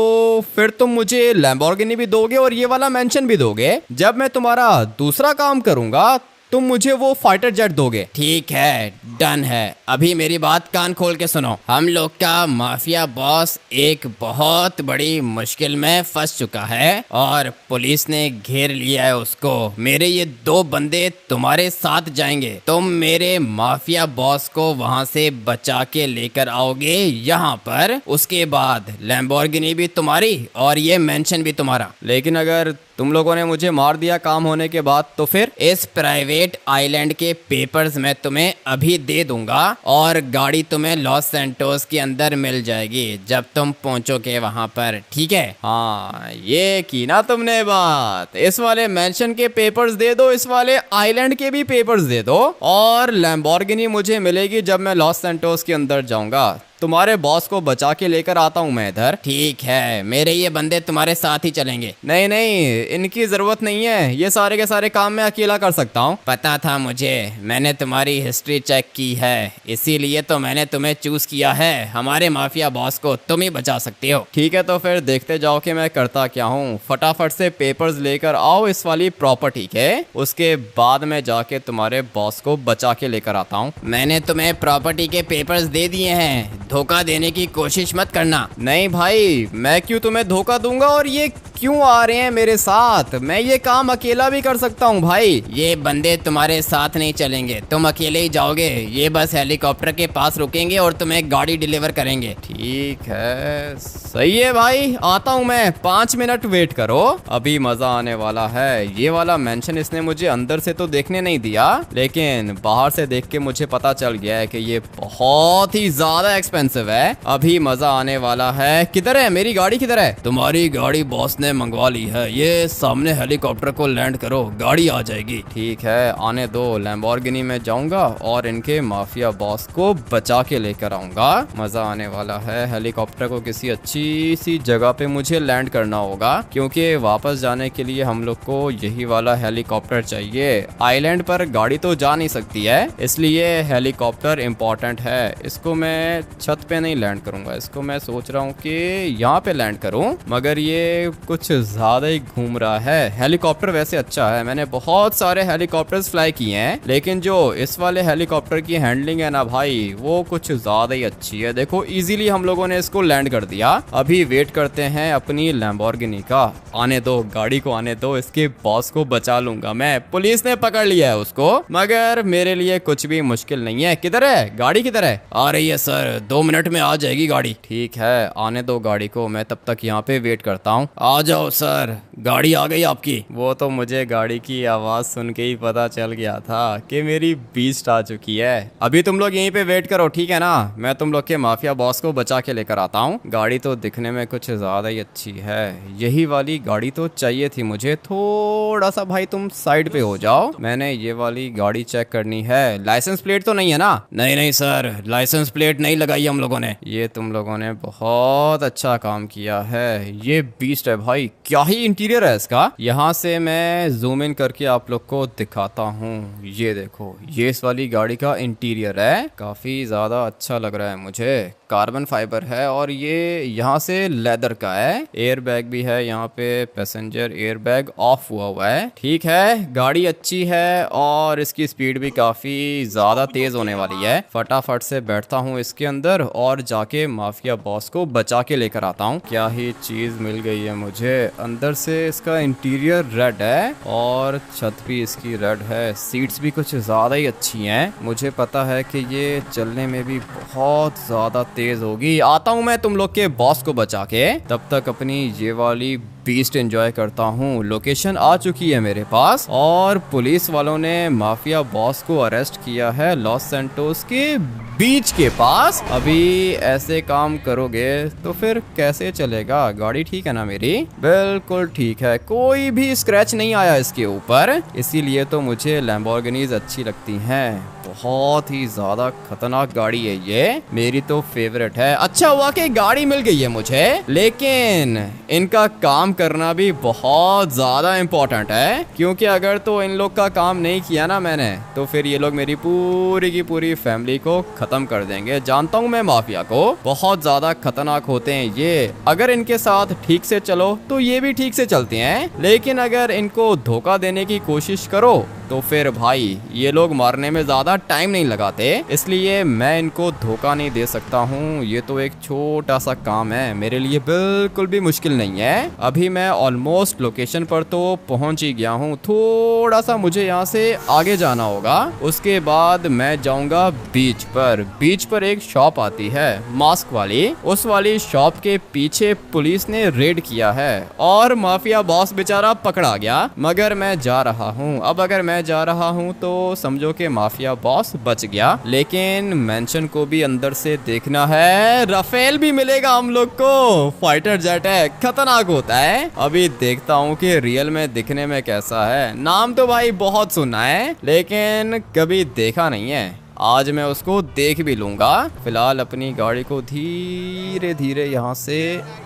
फिर तुम मुझे लैम्बोर्गिनी भी दोगे और ये वाला मेंशन भी दोगे। जब मैं तुम्हारा दूसरा काम करूंगा तुम मुझे वो फाइटर जेट दोगे। ठीक है, डन है। अभी मेरी बात कान खोल के सुनो। हम लोग का माफिया बॉस एक बहुत बड़ी मुश्किल में फंस चुका है और पुलिस ने घेर लिया है उसको। मेरे ये 2 बंदे तुम्हारे साथ जाएंगे। तुम मेरे माफिया बॉस को वहां से बचा के लेकर आओगे यहाँ पर। उसके बाद लैम्बोर्गिनी भी तुम्हारी और ये मेंशन भी तुम्हारा। लेकिन अगर तुम लोगों ने मुझे मार दिया काम होने के बाद तो फिर? इस प्राइवेट आइलैंड के पेपर्स मैं तुम्हें अभी दे दूंगा और गाड़ी तुम्हें लॉस सैंटोस के अंदर मिल जाएगी जब तुम पहुंचोगे वहां पर, ठीक है? हाँ ये की ना तुमने बात। इस वाले मेंशन के पेपर्स दे दो, इस वाले आइलैंड के भी पेपर्स दे दो, और लैम्बोर्गिनी मुझे मिलेगी जब मैं लॉस सैंटोस के अंदर जाऊंगा। तुम्हारे बॉस को बचा के लेकर आता हूँ मैं इधर। ठीक है, मेरे ये बंदे तुम्हारे साथ ही चलेंगे। नहीं नहीं, इनकी जरूरत नहीं है, ये सारे के सारे काम मैं अकेला कर सकता हूँ। पता था मुझे, मैंने तुम्हारी हिस्ट्री चेक की है, इसीलिए तो मैंने तुम्हें चूज किया है। हमारे माफिया बॉस को तुम ही बचा सकते हो। ठीक है, तो फिर देखते जाओ कि मैं करता क्या हूँ। फटाफट से पेपर्स लेकर आओ इस वाली प्रॉपर्टी के, उसके बाद मैं जाके तुम्हारे बॉस को बचा के लेकर आता हूँ। मैंने तुम्हें प्रॉपर्टी के पेपर्स दे दिए हैं, धोखा देने की कोशिश मत करना। नहीं भाई, मैं क्यों तुम्हें धोखा दूंगा, और ये क्यों आ रहे हैं मेरे साथ? मैं ये काम अकेला भी कर सकता हूँ भाई। ये बंदे तुम्हारे साथ नहीं चलेंगे, तुम अकेले ही जाओगे। ये बस हेलीकॉप्टर के पास रुकेंगे और तुम्हें गाड़ी डिलीवर करेंगे। ठीक है, सही है भाई, आता हूँ मैं। 5 मिनट वेट करो, अभी मजा आने वाला है। ये वाला मेंशन इसने मुझे अंदर से तो देखने नहीं दिया, लेकिन बाहर से देख के मुझे पता चल गया है कि ये बहुत ही ज्यादा एक्सपेंसिव है। अभी मजा आने वाला है। किधर है मेरी गाड़ी, किधर है? तुम्हारी गाड़ी बॉस ने मंगवा ली है, ये सामने हेलीकॉप्टर को लैंड करो, गाड़ी आ जाएगी। ठीक है, आने दो। लैम्बोर्गिनी में जाऊंगा और इनके माफिया बॉस को बचा के लेकर आऊंगा। मजा आने वाला है। हेलीकॉप्टर को किसी अच्छी सी जगह पे मुझे लैंड करना होगा, क्योंकि वापस जाने के लिए हम लोग को यही वाला हेलीकॉप्टर चाहिए। आइलैंड पर गाड़ी तो जा नहीं सकती है, इसलिए हेलीकॉप्टर इम्पोर्टेंट है। इसको मैं छत पे नहीं लैंड करूंगा, इसको मैं सोच रहा हूँ कि यहाँ पे लैंड करूँ, मगर ये कुछ ज्यादा ही घूम रहा है। हेलीकॉप्टर वैसे अच्छा है, मैंने बहुत सारे हेलीकॉप्टर्स फ्लाई किए हैं, लेकिन जो इस वाले हेलीकॉप्टर की हैंडलिंग है ना भाई, वो कुछ ज्यादा ही अच्छी है। देखो इजीली हम लोगों ने इसको लैंड कर दिया। अभी वेट करते हैं अपनी लैम्बोर्गिनी का। आने दो, गाड़ी को आने दो, इसके बॉस को बचा लूंगा मैं। पुलिस ने पकड़ लिया है उसको, मगर मेरे लिए कुछ भी मुश्किल नहीं है। किधर है गाड़ी, किधर है? आ रही है सर, 2 मिनट में आ जाएगी गाड़ी। ठीक है, आने दो गाड़ी को, मैं तब तक यहाँ पे वेट करता हूँ। आ जाओ सर, गाड़ी आ गई आपकी। वो तो मुझे गाड़ी की आवाज़ सुन के ही पता चल गया था कि मेरी बीस्ट आ चुकी है। अभी तुम लोग यहीं पे वेट करो, ठीक है ना? मैं तुम लोग के माफिया बॉस को बचा के लेकर आता हूँ। गाड़ी तो दिखने में कुछ ज़्यादा ही अच्छी है, यही वाली गाड़ी तो चाहिए थी मुझे। थोड़ा सा भाई तुम साइड पे हो जाओ, मैंने ये वाली गाड़ी चेक करनी है। लाइसेंस प्लेट तो नहीं है ना? नहीं नहीं सर, लाइसेंस प्लेट नहीं लगाई हम लोगों ने। ये तुम लोगों ने बहुत अच्छा काम किया है। ये बीस्ट है भाई, क्या ही इंटीरियर है इसका। यहाँ से मैं जूम इन करके आप लोग को दिखाता हूँ। ये देखो, ये इस वाली गाड़ी का इंटीरियर है, काफी ज्यादा अच्छा लग रहा है मुझे। कार्बन फाइबर है और ये यहाँ से लेदर का है। एयर बैग भी है यहाँ पे, पैसेंजर एयर बैग ऑफ हुआ है। ठीक है, गाड़ी अच्छी है और इसकी स्पीड भी काफी ज्यादा तेज होने वाली है। फटाफट से बैठता हूँ इसके अंदर और जाके माफिया बॉस को बचा के लेकर आता हूँ। क्या ही चीज मिल गई है मुझे। अंदर से इसका इंटीरियर रेड है और छत भी इसकी रेड है। सीट्स भी कुछ ज्यादा ही अच्छी हैं। मुझे पता है कि ये चलने में भी बहुत ज्यादा तेज होगी। आता हूँ मैं तुम लोग के बॉस को बचा के, तब तक अपनी ये वाली बीस्ट एंजॉय करता हूँ। लोकेशन आ चुकी है मेरे पास और पुलिस वालों ने माफिया बॉस को अरेस्ट किया है लॉस सैंटोस के बीच के पास। अभी ऐसे काम करोगे तो फिर कैसे चलेगा? गाड़ी ठीक है ना मेरी? बिल्कुल ठीक है, कोई भी स्क्रैच नहीं आया इसके ऊपर, इसीलिए तो मुझे लैम्बोर्गिनीज अच्छी लगती हैं। बहुत ही ज्यादा खतरनाक गाड़ी है ये, मेरी तो फेवरेट है। अच्छा हुआ कि गाड़ी मिल गई है मुझे, लेकिन इनका काम करना भी बहुत ज्यादा इम्पोर्टेंट है, क्योंकि अगर तो इन लोग का काम नहीं किया ना मैंने, तो फिर ये लोग मेरी पूरी की पूरी फैमिली को खत्म कर देंगे। जानता हूँ मैं माफिया को, बहुत ज्यादा खतरनाक होते हैं ये। अगर इनके साथ ठीक से चलो तो ये भी ठीक से चलते हैं, लेकिन अगर इनको धोखा देने की कोशिश करो तो फिर भाई ये लोग मारने में ज्यादा टाइम नहीं लगाते, इसलिए मैं इनको धोखा नहीं दे सकता हूँ। ये तो एक छोटा सा काम है, मेरे लिए बिल्कुल भी मुश्किल नहीं है। अभी मैं ऑलमोस्ट लोकेशन पर तो पहुंच ही गया हूँ। थोड़ा सा मुझे यहाँ से आगे जाना होगा, उसके बाद मैं जाऊंगा बीच पर। बीच पर एक शॉप आती है मास्क वाली, उस वाली शॉप के पीछे पुलिस ने रेड किया है और माफिया बॉस बेचारा पकड़ा गया, मगर मैं जा रहा हूँ। अब अगर मैं जा रहा हूँ तो समझो कि माफिया बॉस बच गया, लेकिन मेंशन को भी अंदर से देखना है। राफेल भी मिलेगा हम लोग को, फाइटर जेट है, खतरनाक होता है। अभी देखता हूँ कि रियल में दिखने में कैसा है। नाम तो भाई बहुत सुना है, लेकिन कभी देखा नहीं है। आज मैं उसको देख भी लूंगा। फिलहाल अपनी गाड़ी को धीरे धीरे यहाँ से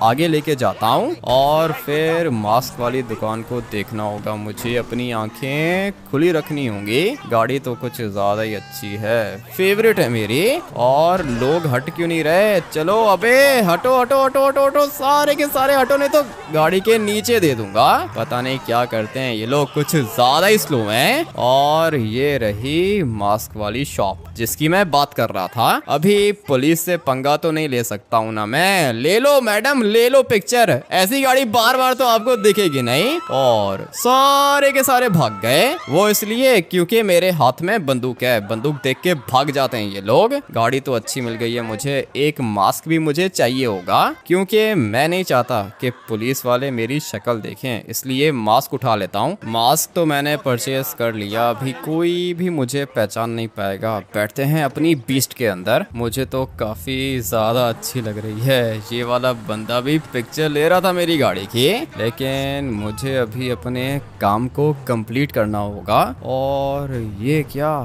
आगे लेके जाता हूँ और फिर मास्क वाली दुकान को देखना होगा मुझे। अपनी आंखें खुली रखनी होंगी। गाड़ी तो कुछ ज्यादा ही अच्छी है, फेवरेट है मेरी। और लोग हट क्यों नहीं रहे? चलो अबे हटो हटो हटो हटो हटो, सारे के सारे हटो, नहीं तो गाड़ी के नीचे दे दूंगा। पता नहीं क्या करते हैं ये लोग, कुछ ज्यादा ही स्लो हैं। और ये रही मास्क वाली शॉप जिसकी मैं बात कर रहा था। अभी पुलिस से पंगा तो नहीं ले सकता हूँ ना मैं। ले लो मैडम, ले लो पिक्चर। ऐसी गाड़ी बार बार तो आपको दिखेगी नहीं। और सारे के सारे भाग गए, वो इसलिए क्योंकि मेरे हाथ में बंदूक है। बंदूक देख के भाग जाते हैं ये लोग। गाड़ी तो अच्छी मिल गई है मुझे, एक मास्क भी मुझे चाहिए होगा, क्योंकि मैं नहीं चाहता कि पुलिस वाले मेरी शक्ल देखें, इसलिए मास्क उठा लेता हूँ। मास्क तो मैंने परचेस कर लिया, अभी कोई भी मुझे पहचान नहीं पाएगा। बैठते हैं अपनी बीस्ट के अंदर। मुझे तो काफी ज्यादा अच्छी लग रही है। ये वाला बंदा भी पिक्चर ले रहा था मेरी गाड़ी की, लेकिन मुझे अभी अपने काम को कंप्लीट करना होगा। और ये क्या,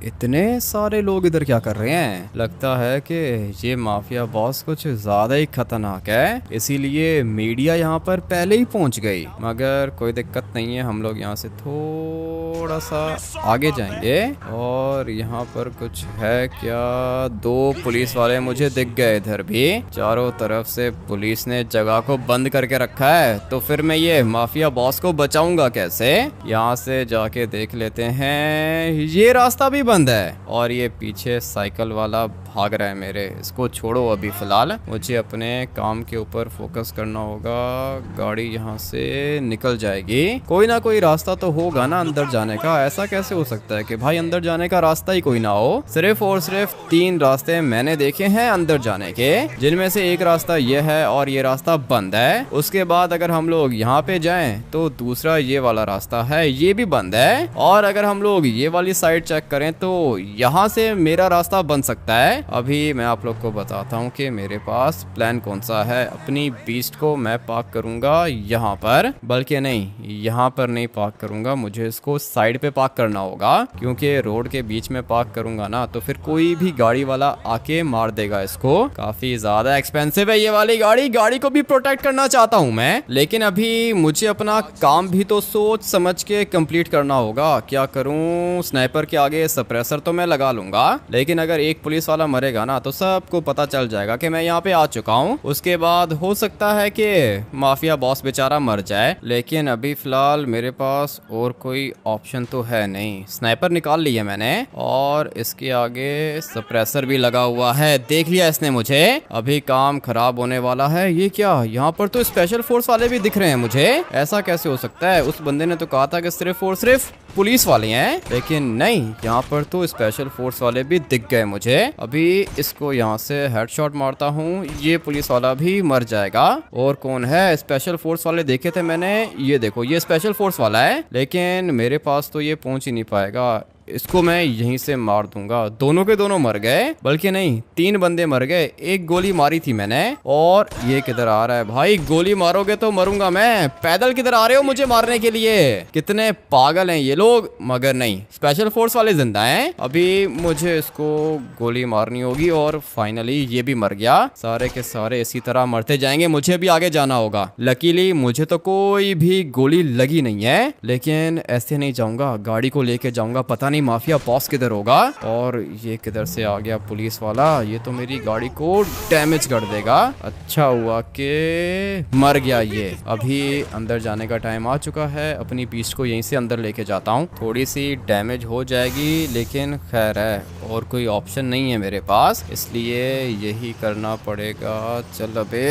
इतने सारे लोग इधर क्या कर रहे हैं? लगता है कि ये माफिया बॉस कुछ ज्यादा ही खतरनाक है, इसीलिए मीडिया यहाँ पर पहले ही पहुँच गई। मगर कोई दिक्कत नहीं है, हम लोग यहाँ से थोड़ा सा आगे जाएंगे। और यहाँ पर कुछ है क्या? दो पुलिस वाले मुझे दिख गए इधर भी। चारों तरफ से पुलिस ने जगह को बंद करके रखा है, तो फिर मैं ये माफिया बॉस को बचाऊंगा कैसे? यहाँ से जाके देख लेते हैं। ये रास्ता भी बंद है और ये पीछे साइकिल वाला भाग रहा है मेरे। इसको छोड़ो अभी फिलहाल, मुझे अपने काम के ऊपर फोकस करना होगा। गाड़ी यहाँ से निकल जाएगी, कोई ना कोई रास्ता तो होगा ना अंदर जाने जाने का? ऐसा कैसे हो सकता है कि भाई अंदर जाने का रास्ता ही कोई ना हो? सिर्फ और सिर्फ 3 रास्ते मैंने देखे हैं अंदर जाने के, जिनमें से एक रास्ता ये है और ये रास्ता बंद है। उसके बाद अगर हम लोग यहाँ पे जाएं तो दूसरा ये वाला रास्ता है, ये भी बंद है। और अगर हम लोग ये वाली साइड चेक करें तो यहाँ से मेरा रास्ता बन सकता है। अभी मैं आप लोग को बताता हूँ कि मेरे पास प्लान कौन सा है। अपनी बीस्ट को मैं पार्क करूंगा यहाँ पर, बल्कि नहीं, यहाँ पर नहीं पार्क करूंगा, मुझे इसको साइड पे पार्क करना होगा, क्योंकि रोड के बीच में पार्क करूंगा ना तो फिर कोई भी गाड़ी वाला आके मार देगा इसको। काफी ज्यादा एक्सपेंसिव है ये वाली गाड़ी को भी प्रोटेक्ट करना चाहता हूँ मैं, लेकिन अभी मुझे अपना काम भी तो सोच समझ के कंप्लीट करना होगा। क्या करूँ? स्नाइपर के आगे सप्रेसर तो मैं लगा लूंगा, लेकिन अगर एक पुलिस वाला मरेगा ना तो सबको पता चल जाएगा कि मैं यहाँ पे आ चुका हूँ। उसके बाद हो सकता है कि माफिया बॉस बेचारा मर जाए, लेकिन अभी फिलहाल मेरे पास और कोई ऑप्शन तो है नहीं। स्नाइपर निकाल लिया मैंने और इसके आगे सप्रेसर भी लगा हुआ है। देख लिया इसने मुझे, अभी काम खराब होने वाला है। ये क्या, यहाँ पर तो स्पेशल फोर्स वाले भी दिख रहे हैं मुझे। ऐसा कैसे हो सकता है? उस बंदे ने तो कहा था कि सिर्फ और सिर्फ पुलिस वाले हैं, लेकिन नहीं, यहाँ पर तो स्पेशल फोर्स वाले भी दिख गए मुझे। अभी इसको यहाँ से हेडशॉट मारता हूँ, ये पुलिस वाला भी मर जाएगा। और कौन है? स्पेशल फोर्स वाले देखे थे मैंने, ये देखो, ये स्पेशल फोर्स वाला है, लेकिन मेरे पास तो ये पहुंच ही नहीं पाएगा। इसको मैं यहीं से मार दूंगा। दोनों के दोनों मर गए, बल्कि नहीं, 3 बंदे मर गए। एक गोली मारी थी मैंने। और ये किधर आ रहा है भाई? गोली मारोगे तो मरूंगा मैं। पैदल किधर आ रहे हो मुझे मारने के लिए? कितने पागल हैं ये लोग। मगर नहीं, स्पेशल फोर्स वाले जिंदा हैं। अभी मुझे इसको गोली मारनी होगी और फाइनली ये भी मर गया। सारे के सारे इसी तरह मरते जाएंगे, मुझे भी आगे जाना होगा। लकीली मुझे तो कोई भी गोली लगी नहीं है, लेकिन ऐसे नहीं जाऊंगा, गाड़ी को लेके जाऊंगा। पता नहीं माफिया बॉस किधर होगा। और ये किधर से आ गया पुलिस वाला? ये तो मेरी गाड़ी को डैमेज कर देगा। अच्छा हुआ कि मर गया ये। अभी अंदर जाने का टाइम आ चुका है, अपनी बीस्ट को यहीं से अंदर लेके जाता हूँ। थोड़ी सी डैमेज हो जाएगी, लेकिन खैर है, और कोई ऑप्शन नहीं है मेरे पास, इसलिए यही करना पड़ेगा। चल अबे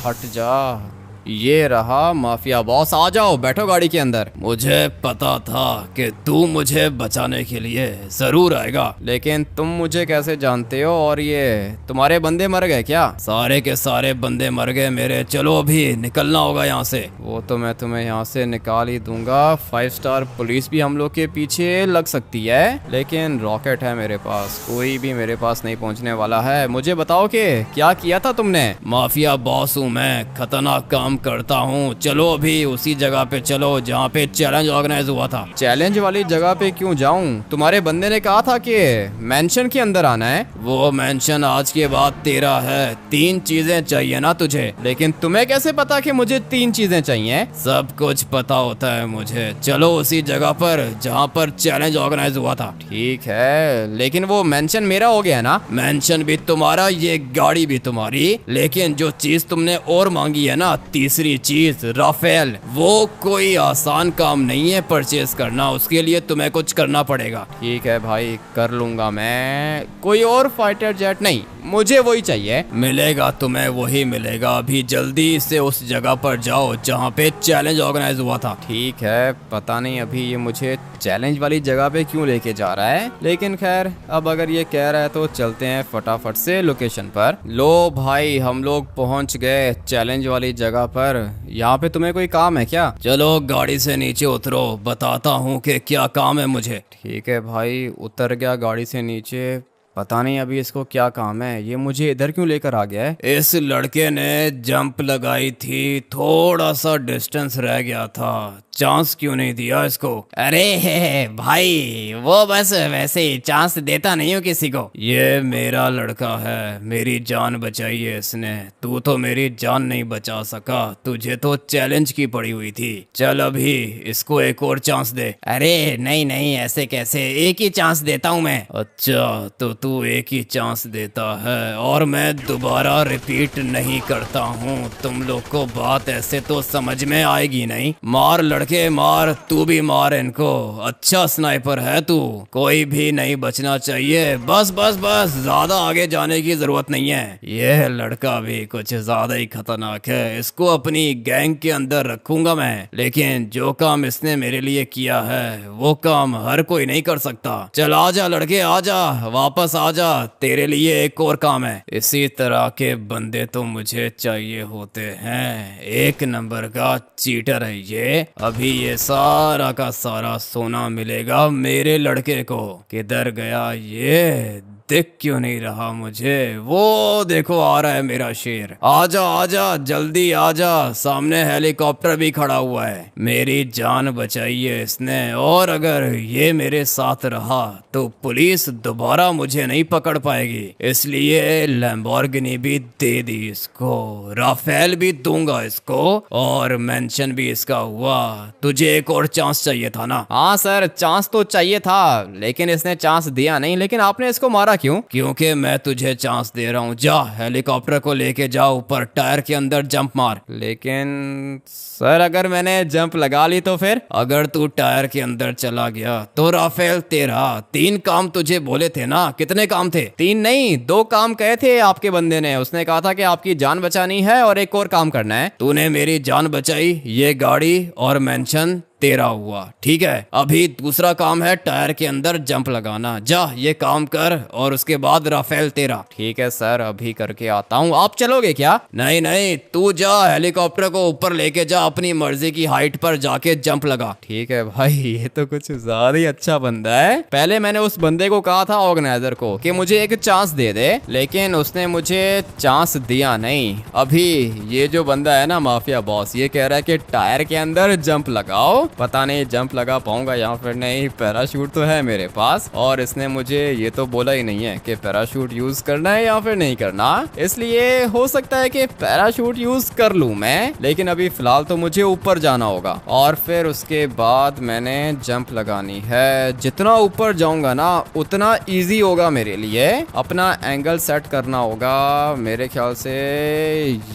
हट जा। ये रहा माफिया बॉस, आ जाओ, बैठो गाड़ी के अंदर। मुझे पता था कि तू मुझे बचाने के लिए जरूर आएगा। लेकिन तुम मुझे कैसे जानते हो? और ये तुम्हारे बंदे मर गए क्या? सारे के सारे बंदे मर गए मेरे। चलो अभी निकलना होगा यहाँ से। वो तो मैं तुम्हें यहाँ से निकाल ही दूंगा। 5 स्टार पुलिस भी हम लोग के पीछे लग सकती है, लेकिन रॉकेट है मेरे पास, कोई भी मेरे पास नहीं पहुँचने वाला है। मुझे बताओ कि क्या किया था तुमने? माफिया बॉस हूँ मैं, खतरनाक काम करता हूँ। चलो अभी उसी जगह पे चलो जहाँ पे चैलेंज ऑर्गेनाइज हुआ था। चैलेंज वाली जगह पे क्यों जाऊँ? तुम्हारे बंदे ने कहा था कि मेंशन के अंदर आना है। वो मेंशन आज के बाद तेरा है। 3 चीजें चाहिए ना तुझे? लेकिन तुम्हें कैसे पता कि मुझे 3 चीजें चाहिए? सब कुछ पता होता है मुझे। चलो उसी जगह पर जहाँ पर चैलेंज ऑर्गेनाइज हुआ था। ठीक है, लेकिन वो मेंशन मेरा हो गया ना? मेंशन भी तुम्हारा, ये गाड़ी भी तुम्हारी, लेकिन जो चीज तुमने और मांगी है ना, तीसरी चीज राफेल, वो कोई आसान काम नहीं है परचेज करना। उसके लिए तुम्हें कुछ करना पड़ेगा। ठीक है भाई, कर लूंगा मैं। कोई और फाइटर जेट नहीं, मुझे वही चाहिए। मिलेगा तुम्हें, वही मिलेगा। अभी जल्दी से उस जगह पर जाओ जहाँ पे चैलेंज ऑर्गेनाइज हुआ था। ठीक है, पता नहीं अभी ये मुझे चैलेंज वाली जगह पे क्यों लेके जा रहा है, लेकिन खैर अब अगर ये कह रहा है तो चलते हैं फटाफट से लोकेशन पर। लो भाई, हम लोग पहुंच गए चैलेंज वाली जगह पर। यहाँ पे तुम्हें कोई काम है क्या? चलो गाड़ी से नीचे उतरो, बताता हूँ कि क्या काम है मुझे। ठीक है भाई, उतर गया गाड़ी से नीचे। पता नहीं अभी इसको क्या काम है, ये मुझे इधर क्यों लेकर आ गया है। इस लड़के ने जंप लगाई थी, थोड़ा सा डिस्टेंस रह गया था, चांस क्यों नहीं दिया इसको? अरे भाई, वो बस वैसे ही चांस देता नहीं हूँ किसी को। ये मेरा लड़का है, मेरी जान बचाई है इसने। तू तो मेरी जान नहीं बचा सका, तुझे तो चैलेंज की पड़ी हुई थी। चल अभी इसको एक और चांस दे। अरे नहीं नहीं, ऐसे कैसे, एक ही चांस देता हूँ मैं। अच्छा, तो तू एक ही चांस देता है और मैं दोबारा रिपीट नहीं करता हूँ। तुम लोग को बात ऐसे तो समझ में आएगी नहीं। मार लड़के लड़के मार, तू भी मार इनको। अच्छा स्नाइपर है तू, कोई भी नहीं बचना चाहिए। बस बस बस, ज्यादा आगे जाने की जरूरत नहीं है। यह लड़का भी कुछ ज्यादा ही खतरनाक है, इसको अपनी गैंग के अंदर रखूंगा मैं। लेकिन जो काम इसने मेरे लिए किया है वो काम हर कोई नहीं कर सकता। चल आजा लड़के, आजा, वापस आजा, तेरे लिए एक और काम है। इसी तरह के बंदे तो मुझे चाहिए होते हैं। एक नंबर का चीटर है ये। अभी ये सारा का सारा सोना मिलेगा मेरे लड़के को। किधर गया ये, दिख क्यों नहीं रहा मुझे? वो देखो आ रहा है मेरा शेर। आजा आजा, जल्दी आजा, सामने हेलीकॉप्टर भी खड़ा हुआ है। मेरी जान बचाई है इसने, और अगर ये मेरे साथ रहा तो पुलिस दोबारा मुझे नहीं पकड़ पाएगी। इसलिए लैम्बोर्गिनी भी दे दी इसको, राफेल भी दूंगा इसको, और मेंशन भी इसका हुआ। तुझे एक और चांस चाहिए था ना? हाँ सर, चांस तो चाहिए था, लेकिन इसने चांस दिया नहीं। लेकिन आपने इसको मारा क्यों? क्योंकि मैं तुझे चांस दे रहा हूँ। जा हेलीकॉप्टर को लेके जा ऊपर, टायर के अंदर जंप मार। लेकिन सर, अगर मैंने जंप लगा ली तो फिर? अगर तू टायर के अंदर चला गया तो राफेल तेरा। 3 काम तुझे बोले थे ना, कितने काम थे? 3 नहीं, 2 काम कहे थे आपके बंदे ने। उसने कहा था कि आपकी जान बचानी है और एक और काम करना है। तूने मेरी जान बचाई, ये गाड़ी और मेंशन तेरा हुआ, ठीक है। अभी दूसरा काम है टायर के अंदर जंप लगाना। जा ये काम कर, और उसके बाद राफेल तेरा। ठीक है सर, अभी करके आता हूँ। आप चलोगे क्या? नहीं नहीं, तू जा, हेलीकॉप्टर को ऊपर लेके जा, अपनी मर्जी की हाइट पर जाके जंप लगा। ठीक है भाई, ये तो कुछ ज्यादा ही अच्छा बंदा है। पहले मैंने उस बंदे को कहा था, ऑर्गेनाइजर को, कि मुझे एक चांस दे दे, लेकिन उसने मुझे चांस दिया नहीं। अभी ये जो बंदा है ना, माफिया बॉस, ये कह रहा है कि टायर के अंदर जंप लगाओ। पता नहीं जंप लगा पाऊंगा या फिर नहीं। पैराशूट तो है मेरे पास, और इसने मुझे ये तो बोला ही नहीं है कि पैराशूट यूज करना है या फिर नहीं करना। इसलिए हो सकता है कि पैराशूट यूज कर लूं मैं, लेकिन अभी फिलहाल तो मुझे ऊपर जाना होगा, और फिर उसके बाद मैंने जंप लगानी है। जितना ऊपर जाऊंगा ना, उतना ईजी होगा मेरे लिए। अपना एंगल सेट करना होगा। मेरे ख्याल से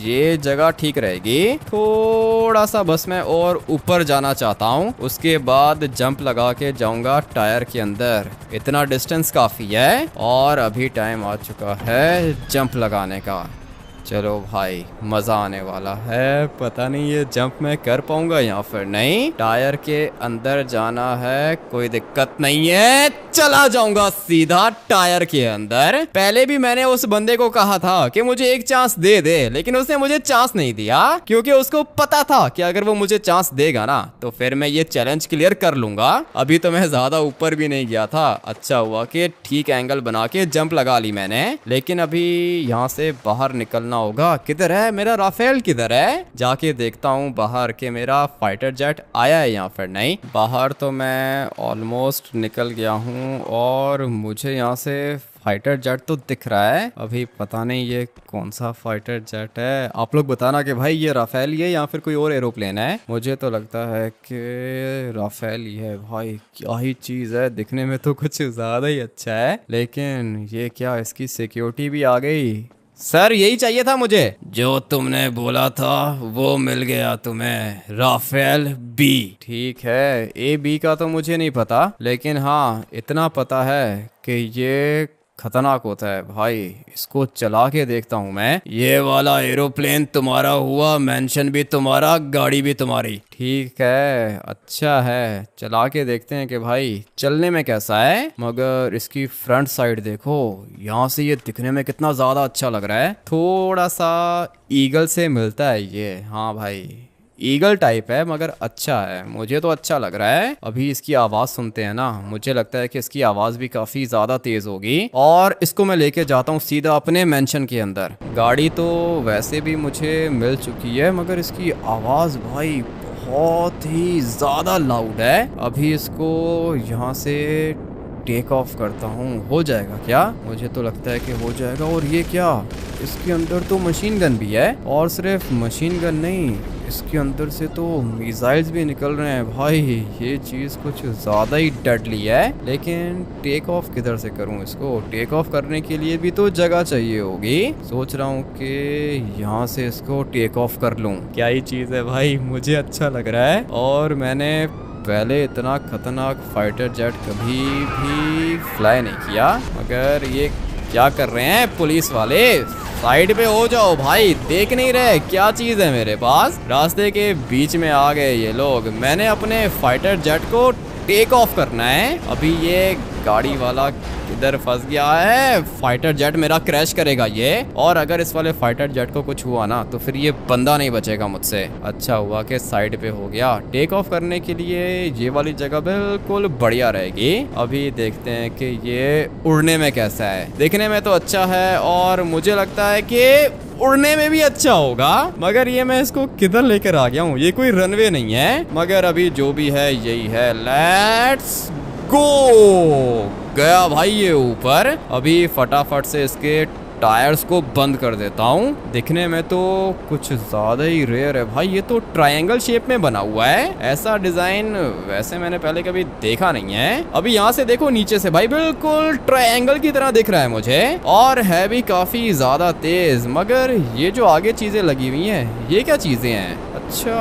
ये जगह ठीक रहेगी। थोड़ा सा बस मैं और ऊपर जाना चाहता हूँ, उसके बाद जंप लगा के जाऊंगा टायर के अंदर। इतना डिस्टेंस काफी है, और अभी टाइम आ चुका है जंप लगाने का। चलो भाई, मजा आने वाला है। पता नहीं ये जंप मैं कर पाऊंगा या फिर नहीं। टायर के अंदर जाना है, कोई दिक्कत नहीं है, चला जाऊंगा सीधा टायर के अंदर। पहले भी मैंने उस बंदे को कहा था कि मुझे एक चांस दे दे, लेकिन उसने मुझे चांस नहीं दिया, क्योंकि उसको पता था कि अगर वो मुझे चांस देगा ना तो फिर मैं ये चैलेंज क्लियर कर लूंगा। अभी तो मैं ज्यादा ऊपर भी नहीं गया था। अच्छा हुआ कि ठीक एंगल बना के जंप लगा ली मैंने। लेकिन अभी यहाँ से बाहर निकलना होगा। किधर है मेरा राफेल, किधर है? जाके देखता हूँ बाहर के मेरा फाइटर जेट आया है या फिर नहीं। बाहर तो मैं ऑलमोस्ट निकल गया हूँ, और मुझे यहाँ से फाइटर जेट तो दिख रहा है। अभी पता नहीं ये कौन सा फाइटर जेट है। आप लोग बताना कि भाई ये राफेल ही है या फिर कोई और एरोप्लेन है। मुझे तो लगता है कि राफेल ही है। भाई क्या ही चीज़ है, दिखने में तो कुछ ज़्यादा ही अच्छा है। लेकिन ये क्या, इसकी सिक्योरिटी भी आ गई। सर यही चाहिए था मुझे। जो तुमने बोला था वो मिल गया तुम्हें, राफेल बी। ठीक है, ए बी का तो मुझे नहीं पता, लेकिन हाँ इतना पता है कि ये खतरनाक होता है। भाई इसको चला के देखता हूँ मैं। ये वाला एरोप्लेन तुम्हारा हुआ, मेंशन भी तुम्हारा, गाड़ी भी तुम्हारी। ठीक है, अच्छा है, चला के देखते हैं कि भाई चलने में कैसा है। मगर इसकी फ्रंट साइड देखो, यहाँ से ये दिखने में कितना ज्यादा अच्छा लग रहा है। थोड़ा सा ईगल से मिलता है ये। हाँ भाई, ईगल टाइप है, मगर अच्छा है, मुझे तो अच्छा लग रहा है। अभी इसकी आवाज सुनते हैं ना, मुझे लगता है कि इसकी आवाज भी काफी ज्यादा तेज होगी, और इसको मैं लेके जाता हूँ सीधा अपने मेंशन के अंदर। गाड़ी तो वैसे भी मुझे मिल चुकी है, मगर इसकी आवाज भाई बहुत ही ज्यादा लाउड है। अभी इसको यहाँ से टेक ऑफ करता हूँ। हो जाएगा क्या? मुझे तो लगता है कि हो जाएगा। और ये क्या, इसके अंदर तो मशीन गन भी है, और सिर्फ मशीन गन नहीं, इसके अंदर से तो मिसाइल्स भी निकल रहे हैं। भाई ये चीज़ कुछ ज़्यादा ही डेडली है। लेकिन टेक ऑफ किधर से करूं इसको? टेक ऑफ करने के लिए भी तो जगह चाहिए होगी। सोच रहा हूँ कि यहाँ से इसको टेक ऑफ कर लूँ। क्या ही चीज़ है भाई, मुझे अच्छा लग रहा है। और मैंने पहले इतना खतरनाक फाइटर जेट कभी भी फ्लाई नहीं किया। मगर ये क्या कर रहे हैं पुलिस वाले? साइड पे हो जाओ भाई, देख नहीं रहे क्या चीज है मेरे पास? रास्ते के बीच में आ गए ये लोग। मैंने अपने फाइटर जेट को टेक ऑफ करना है। अभी ये गाड़ी वाला इधर फंस गया है, फाइटर जेट मेरा क्रैश करेगा ये। और अगर इस वाले फाइटर जेट को कुछ हुआ ना तो फिर ये बंदा नहीं बचेगा मुझसे। अच्छा हुआ कि साइड पे हो गया। टेक ऑफ करने के लिए ये वाली जगह बिल्कुल बढ़िया रहेगी। अभी देखते हैं कि ये उड़ने में कैसा है। देखने में तो अच्छा है और मुझे लगता है कि उड़ने में भी अच्छा होगा। मगर ये मैं इसको किधर लेकर आ गया हूँ? ये कोई रनवे नहीं है। मगर अभी जो भी है यही है। Let's go. गया भाई ये ऊपर। अभी फटाफट से इसके टायर्स को बंद कर देता हूँ। दिखने में तो कुछ ज्यादा ही रेयर है भाई। ये तो ट्रायंगल शेप में बना हुआ है। ऐसा डिजाइन वैसे मैंने पहले कभी देखा नहीं है। अभी यहाँ से देखो नीचे से भाई, बिल्कुल ट्रायंगल की तरह दिख रहा है मुझे, और है भी काफी ज्यादा तेज। मगर ये जो आगे चीजें लगी हुई हैं, ये क्या चीजें हैं? अच्छा,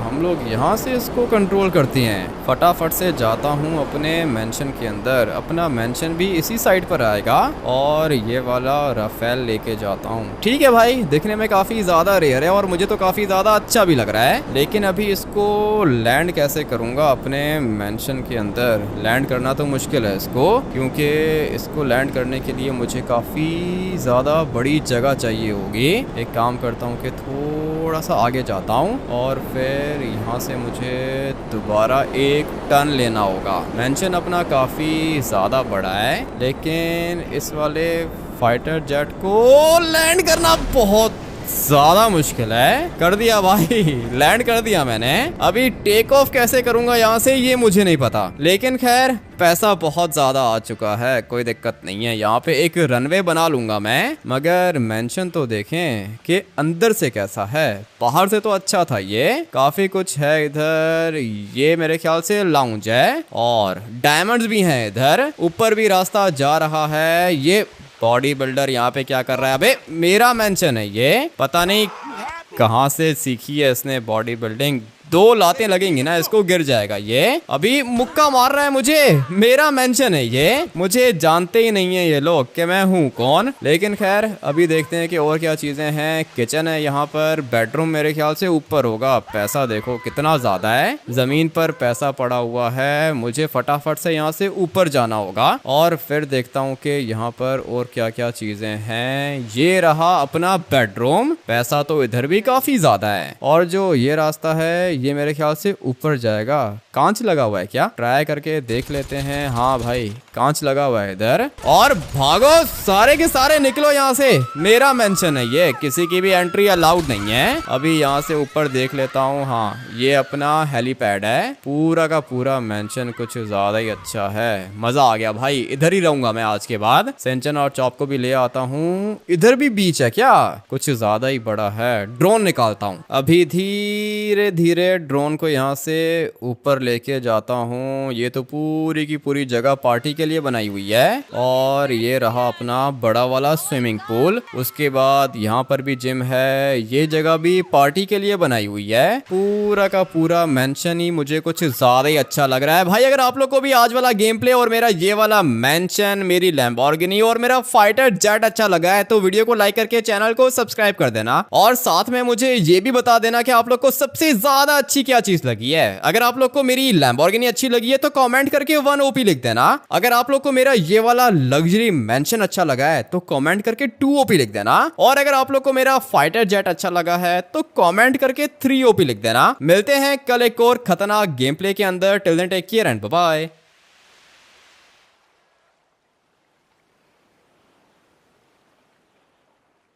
हम लोग यहाँ से इसको कंट्रोल करते हैं। फटाफट से जाता हूँ अपने मेंशन के अंदर। अपना मेंशन भी इसी साइड पर आएगा और ये वाला रफेल लेके जाता हूँ। ठीक है भाई, दिखने में काफी ज्यादा रेयर है और मुझे तो काफी ज्यादा अच्छा भी लग रहा है। लेकिन अभी इसको लैंड कैसे करूँगा अपने मेंशन के अंदर? लैंड करना तो मुश्किल है इसको, क्योंकि इसको लैंड करने के लिए मुझे काफी ज्यादा बड़ी जगह चाहिए होगी। एक काम करता हूँ कि थोड़ा सा आगे जाता हूँ और फिर यहाँ से मुझे दोबारा एक टर्न लेना होगा। मेंशन अपना काफ़ी ज़्यादा बड़ा है, लेकिन इस वाले फाइटर जेट को लैंड करना बहुत ज़्यादा मुश्किल है। कर दिया भाई, लैंड कर दिया मैंने। अभी टेक ऑफ कैसे करूँगा यहाँ से ये मुझे नहीं पता, लेकिन खैर पैसा बहुत ज़्यादा आ चुका है, कोई दिक्कत नहीं है। यहाँ पे एक रनवे बना लूँगा मैं। मगर मेंशन तो देखें कि अंदर से कैसा है। बाहर से तो अच्छा था, ये काफ़ी कुछ है इधर। ये मेरे ख्याल से लाउंज है और डायमंड्स भी हैं इधर। ऊपर भी रास्ता जा रहा है। ये बॉडी बिल्डर यहाँ पे क्या कर रहा है? अबे मेरा मेंशन है ये, पता नहीं कहाँ से सीखी है इसने बॉडी बिल्डिंग। दो लातें लगेंगी ना इसको गिर जाएगा ये। अभी मुक्का मार रहा है मुझे। मेरा मेंशन है ये, मुझे जानते ही नहीं है ये लोग कि मैं हूँ कौन। लेकिन खैर अभी देखते हैं कि और क्या चीजें हैं। किचन है यहाँ पर, बेडरूम मेरे ख्याल से ऊपर होगा। पैसा देखो कितना ज्यादा है, जमीन पर पैसा पड़ा हुआ है। मुझे फटाफट से यहाँ से ऊपर जाना होगा और फिर देखता हूँ कि यहाँ पर और क्या क्या चीजें हैं। ये रहा अपना बेडरूम। पैसा तो इधर भी काफी ज्यादा है। और जो ये रास्ता है ये मेरे ख्याल से ऊपर जाएगा। कांच लगा हुआ है क्या? ट्राई करके देख लेते हैं। हाँ भाई, कांच लगा हुआ है इधर। और भागो सारे के सारे, निकलो यहाँ से। मेरा मेंशन है ये, किसी की भी एंट्री अलाउड नहीं है। अभी यहाँ से ऊपर देख लेता हूँ। हाँ, ये अपना हेलीपैड है। पूरा का पूरा मेंशन कुछ ज्यादा ही अच्छा है। मजा आ गया भाई, इधर ही रहूंगा मैं आज के बाद। सेंचन और चॉप को भी ले आता हूँ। इधर भी बीच है क्या? कुछ ज्यादा ही बड़ा है। ड्रोन निकालता हूँ। अभी धीरे धीरे ड्रोन को यहाँ से ऊपर लेके जाता हूँ। ये तो पूरी की पूरी जगह पार्टी के लिए बनाई हुई है। और ये रहा अपना बड़ा वाला स्विमिंग पूल। उसके बाद यहाँ पर भी जिम है। ये जगह भी पार्टी के लिए बनाई हुई है। पूरा का पूरा मेंशन ही मुझे कुछ ज्यादा ही अच्छा लग रहा है भाई। अगर आप लोग को भी आज वाला गेम प्ले और मेरा ये वाला मेंशन, मेरी लैम्बोर्गिनी और मेरा फाइटर जेट अच्छा लगा है तो वीडियो को लाइक करके चैनल को सब्सक्राइब कर देना। और साथ में मुझे ये भी बता देना कि आप लोग को सबसे ज्यादा अच्छी क्या चीज लगी है। अगर आप लोग को मेरी लैम्बोर्गिनी अच्छी लगी है तो कमेंट करके 1 OP लिख देना। अगर आप लोग को मेरा ये वाला लग्जरी मेंशन अच्छा लगा है तो कमेंट करके 2 OP लिख देना। और अगर आप लोग को मेरा फाइटर जेट अच्छा लगा है तो कमेंट करके 3 OP लिख देना। मिलते हैं कल एक और खतरनाक गेम प्ले के अंदर। Till then take care and bye bye.